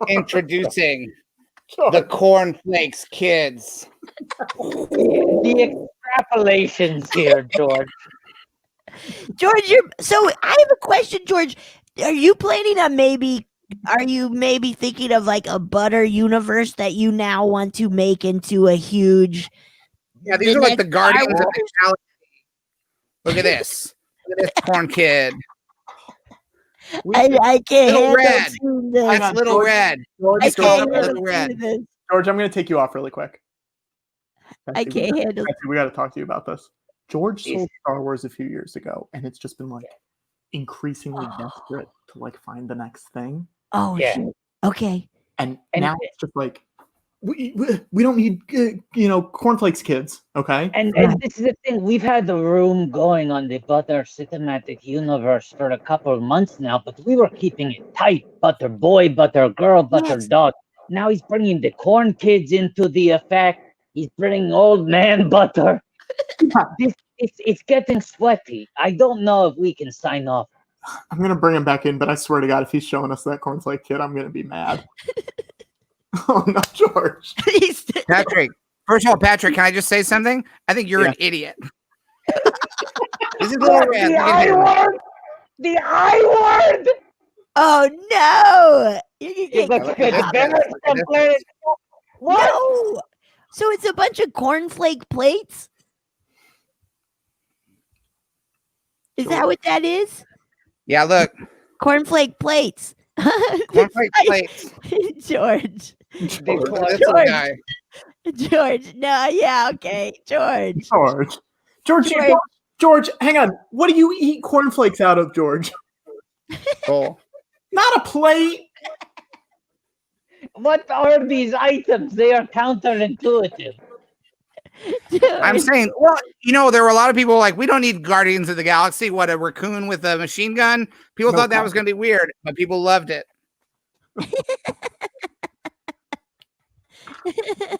Introducing George. the Cornflakes Kids. The extrapolations here, George. George, so I have a question, George. Are you planning on maybe thinking of like a butter universe that you now want to make into a huge? Yeah, these are like the Guardians of the Galaxy. Look at this. Look at this corn kid. I can't Little handle red. seeing this. That's Little Red. George, I He's called can't Little handle Red. seeing this. George, I'm going to take you off really quick. I can't handle. Betsy, we got to talk to you about this. George sold Star Wars a few years ago, and it's just been like increasingly desperate to like find the next thing. Oh Yeah. shit. Okay. And now it's just like we don't need cornflakes kids, okay? And this is the thing. We've had the room going on the Butter cinematic universe for a couple of months now, but we were keeping it tight. Butter boy, butter girl, butter dog. Now he's bringing the corn kids into the effect. He's bringing old man butter. It's getting sweaty. I don't know if we can sign off. I'm gonna bring him back in, but I swear to God, if he's showing us that cornflake kid, I'm gonna be mad. Oh no, George. Patrick. First of all, Patrick, can I just say something? I think you're an idiot. This is Little Red. The I word. The I word. Oh no! What? No. So it's a bunch of cornflake plates. Is that what that is? Yeah, look. Cornflake plates. Cornflake plates. George. This little guy. George. No, yeah, okay. George. George, hang on. What do you eat cornflakes out of, George? Cool. Not a plate. What are these items? They are counterintuitive. I'm saying, well, there were a lot of people like, we don't need Guardians of the Galaxy. What, a raccoon with a machine gun? People thought that was going to be weird, but people loved it.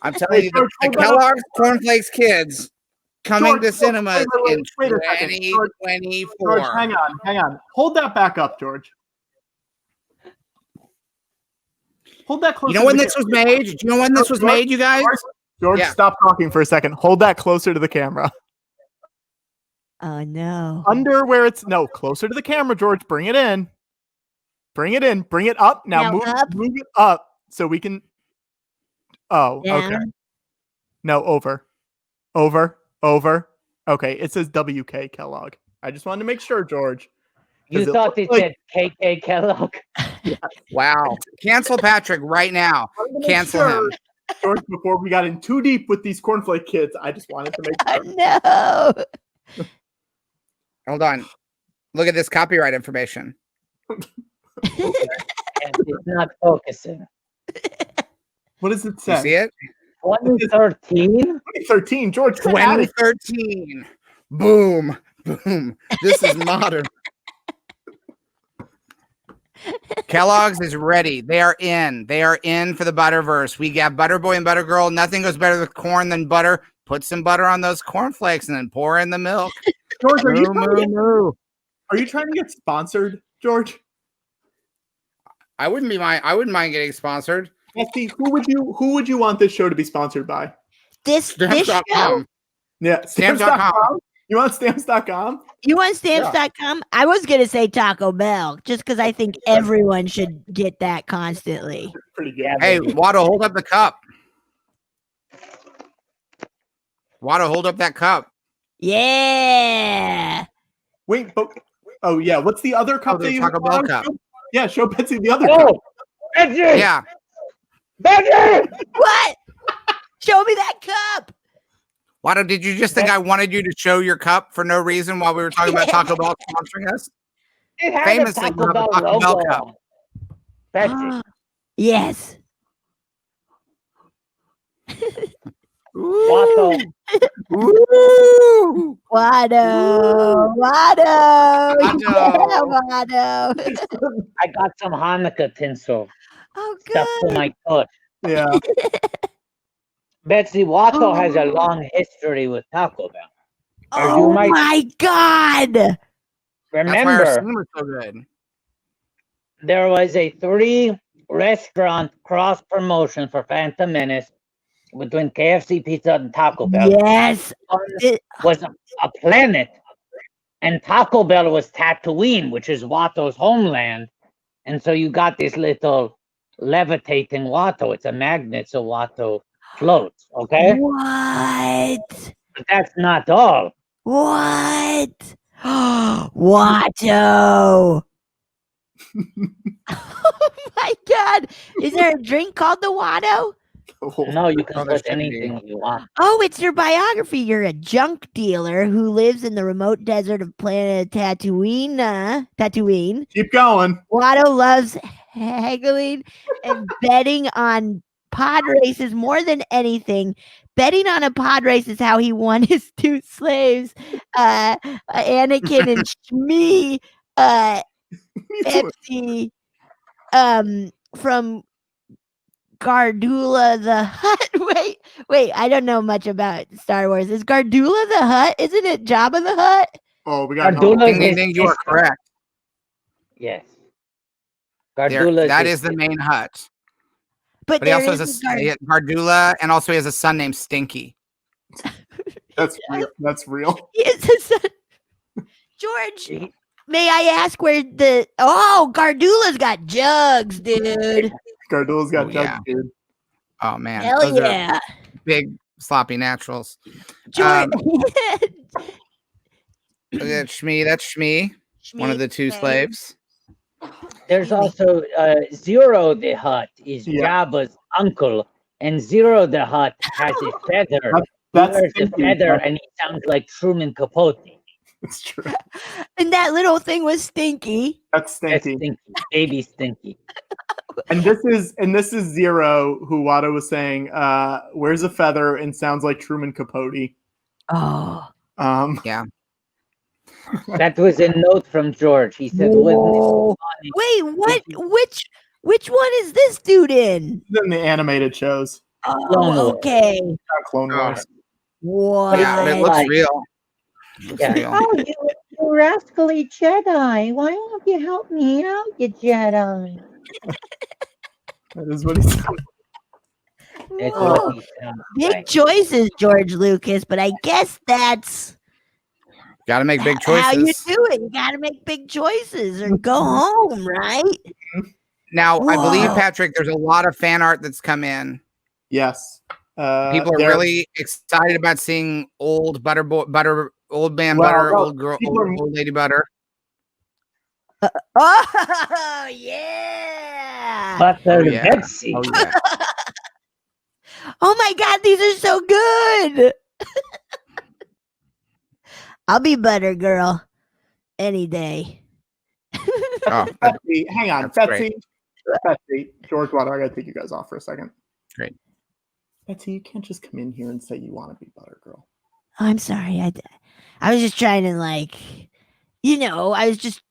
I'm telling you, the Kellogg's Cornflakes Kids coming to cinemas in 2024. George, hang on. Hold that back up, George. Hold that closer. You know when this was made? Do you know when this was made, you guys? George, stop talking for a second. Hold that closer to the camera. Oh no. Under where it's closer to the camera, George. Bring it in. Bring it in. Bring it up. Now move it up so we can. Oh, okay. No, over. Okay, it says WK Kellogg. I just wanted to make sure, George. You thought it said KK Kellogg? Yeah. Wow. Cancel Patrick right now. Cancel him. George, before we got in too deep with these cornflake kids, I just wanted to make sure. No. Hold on. Look at this copyright information. It's not focusing. What does it say? You see it? 2013? 2013, George. 2013. Boom. This is modern. Kellogg's is ready. They are in. They are in for the Butterverse. We got Butterboy and Buttergirl. Nothing goes better with corn than butter. Put some butter on those cornflakes and then pour in the milk. George, are you trying to get sponsored, George? I wouldn't mind getting sponsored. Betsy, who would you want this show to be sponsored by? This show? Yeah, stamps.com. You want stamps.com? You want stamps.com? I was going to say Taco Bell just because I think everyone should get that constantly. Pretty good. Hey, Watto, hold up the cup. Watto, hold up that cup. Yeah. Wait, oh yeah. What's the other cup that you Taco Bell cup? Yeah, show Betsy the other cup. Betsy! Yeah. Betsy! What? Show me that cup. Watto, did you just think I wanted you to show your cup for no reason while we were talking about Taco Bell sponsoring us? It had Famously, a you have a Taco Taco Bell logo cup. on it. Betsy. Yes. Watto. Ooh. Watto. Yeah, Watto. I got some Hanukkah tinsel Oh, stuck to good. my foot. Yeah. Betsy, Watto has a long history with Taco Bell. Oh, my God. That's why our Remember, cinema's so good. there was a 3-restaurant cross promotion for Phantom Menace between KFC Pizza and Taco Bell. Yes. One was a planet, and Taco Bell was Tatooine, which is Watto's homeland. And so you got this little levitating Watto. It's a magnet, so Watto floats. Okay, What? but that's not all. What? Watto. Oh my God. Is there a drink called the Watto? No, you can there put should be. anything you want. Oh, it's your biography. You're a junk dealer who lives in the remote desert of planet Tatooine. Keep going. Watto loves haggling and betting on pod races more than anything. Betting on a pod race is how he won his 2 slaves, Anakin and Shmi, Betsy, from Gardula the Hutt. Wait, I don't know much about Star Wars. Is Gardula the Hutt? Isn't it Jabba the Hutt? Oh, we got Gardula Ding, ding, you are correct. Yes. That is the main hut. But he also has a Gardula, and also he has a son named Stinky. That's real. That's real. It's a son. George, may I ask where Gardula's got jugs, dude. Gardula's got jugs, dude. Oh man, Hell those yeah. are big sloppy naturals. George. Look at Shmi. That's Shmi, one of the 2 slaves. There's also Zero the Hutt is Jabba's uncle, and Zero the Hutt has a feather. That's he wears a feather, and he sounds like Truman Capote. It's true. And that little thing was Stinky. That's Stinky. Stinky, baby Stinky. And this is Zero, who Watto was saying, wears a feather and sounds like Truman Capote. Oh. Yeah. That was a note from George. He said, Whoa. Wait, what? Which one is this dude in? In the animated shows. Clone Oh, Wars. okay. Not Clone Wars. What? Yeah, it looks real. Looks Yeah. real. Oh, you rascally Jedi. Why won't you help me out, you Jedi? That is what he said. It's Whoa. what he sounds Big like. choices, George Lucas, but I guess that's Got to make big how you choices. do it. You got to make big choices or go home, right? Now, I believe, Whoa. Patrick, there's a lot of fan art that's come in. Yes. People are really excited about seeing old old man Well, butter, no, old girl, people are- old lady butter. Oh, yeah. Butter yeah. Betsy. Oh yeah. Oh my God, these are so good. I'll be butter girl any day. Oh, Betsy, hang on, That's Betsy. Betsy, George Water, I gotta take you guys off for a second. Great. Betsy, you can't just come in here and say you want to be butter girl. Oh, I'm sorry. I was just trying to I was just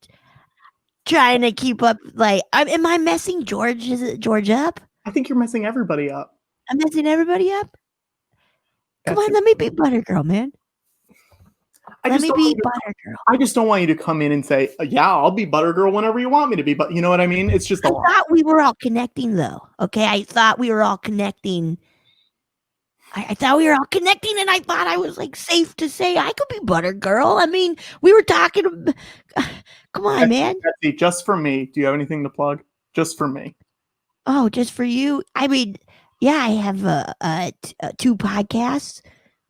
trying to keep up. Am I messing George up? I think you're messing everybody up. I'm messing everybody up. Come on, Betsy, let me be butter girl, man. I Let just me don't be want you to- butter girl. I just don't want you to come in and say, "Yeah, I'll be butter girl whenever you want me to be." But you know what I mean? It's just a I lot. thought we were all connecting, though. Okay, I thought we were all connecting. I thought we were all connecting, and I thought I was safe to say I could be butter girl. I mean, we were talking. Come on, man. Betsy, just for me. Do you have anything to plug? Just for me. Oh, just for you. I mean, yeah, I have two podcasts.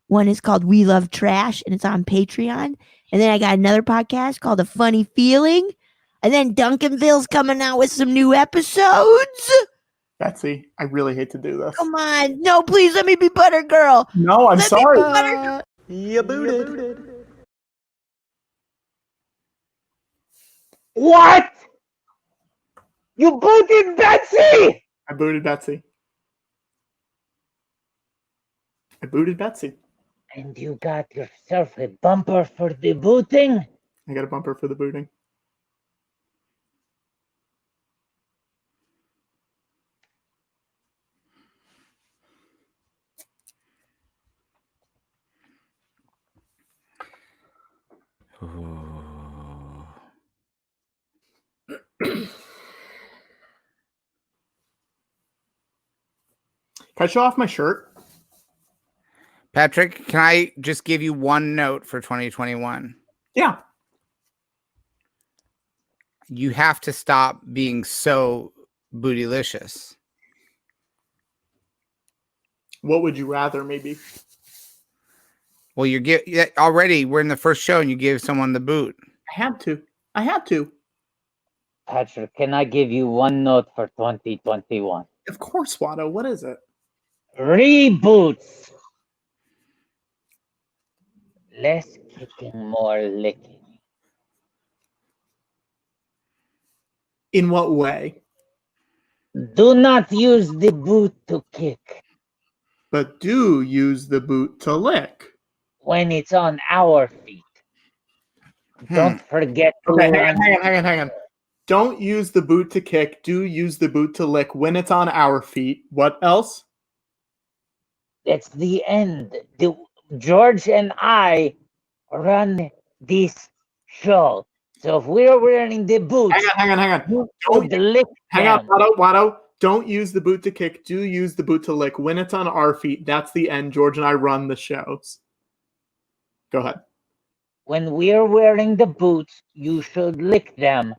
One is called We Love Trash, and it's on Patreon. And then I got another podcast called A Funny Feeling. And then Duncanville's coming out with some new episodes. Betsy, I really hate to do this. Come on. No, please let me be butter girl. No, I'm Let me sorry. be butter girl. You booted. What? You booted Betsy? I booted Betsy. I booted Betsy. And you got yourself a bumper for the booting? I got a bumper for the booting. Can I show off my shirt? Patrick, can I just give you one note for 2021? Yeah. You have to stop being so bootylicious. What would you rather, maybe? Well, already we're in the first show and you give someone the boot. I had to. Patrick, can I give you one note for 2021? Of course, Watto. What is it? Reboots. Less kicking, more licking. In what way? Do not use the boot to kick But do use the boot to lick. when it's on our feet. Don't forget to Okay, run. hang on. Don't use the boot to kick. Do use the boot to lick when it's on our feet. What else? That's the end. George and I run this show. So if we're wearing the boots, Hang on. you should lick Hang on, them. Watto. Don't use the boot to kick. Do use the boot to lick when it's on our feet. That's the end. George and I run the shows. Go ahead. When we're wearing the boots, you should lick them.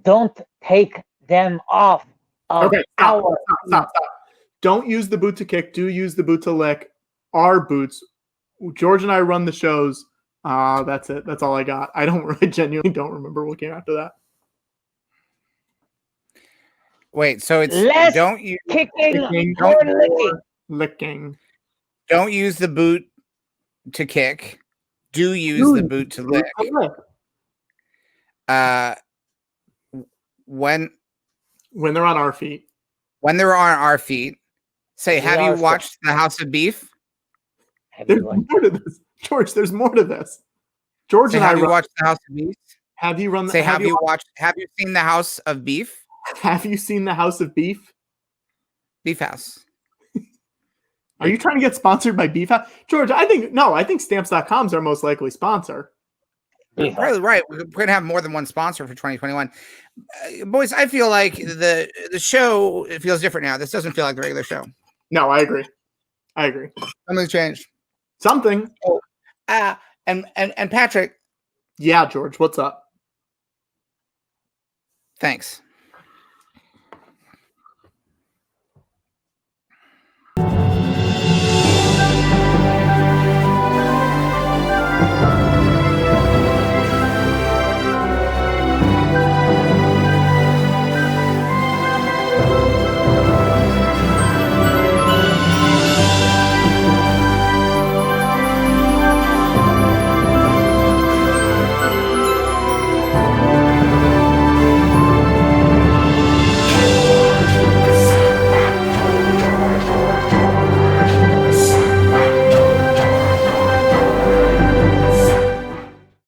Don't take them off of Okay, our stop. Don't use the boot to kick. Do use the boot to lick. Our boots. George and I run the shows. That's it. That's all I got. I genuinely don't remember what came after that. Wait, so it's Less don't use kicking, more licking. Licking. don't use the boot to kick. Do use the boot to lick. When they're on our feet. When they're on our feet, say, We have are you watched The House of Beef? Have There's you watched- more to this. George, there's more to this. George Say, and I have you watched The House of Beef? Have you run? Say, have you seen The House of Beef? Have you seen The House of Beef? Beef House. Are you trying to get sponsored by Beef House? George, I think stamps.com is our most likely sponsor. You're probably right. We're going to have more than one sponsor for 2021. Boys, I feel like the show, it feels different now. This doesn't feel like the regular show. No, I agree. Something's changed. Something. Oh, and Patrick. Yeah, George, what's up? Thanks.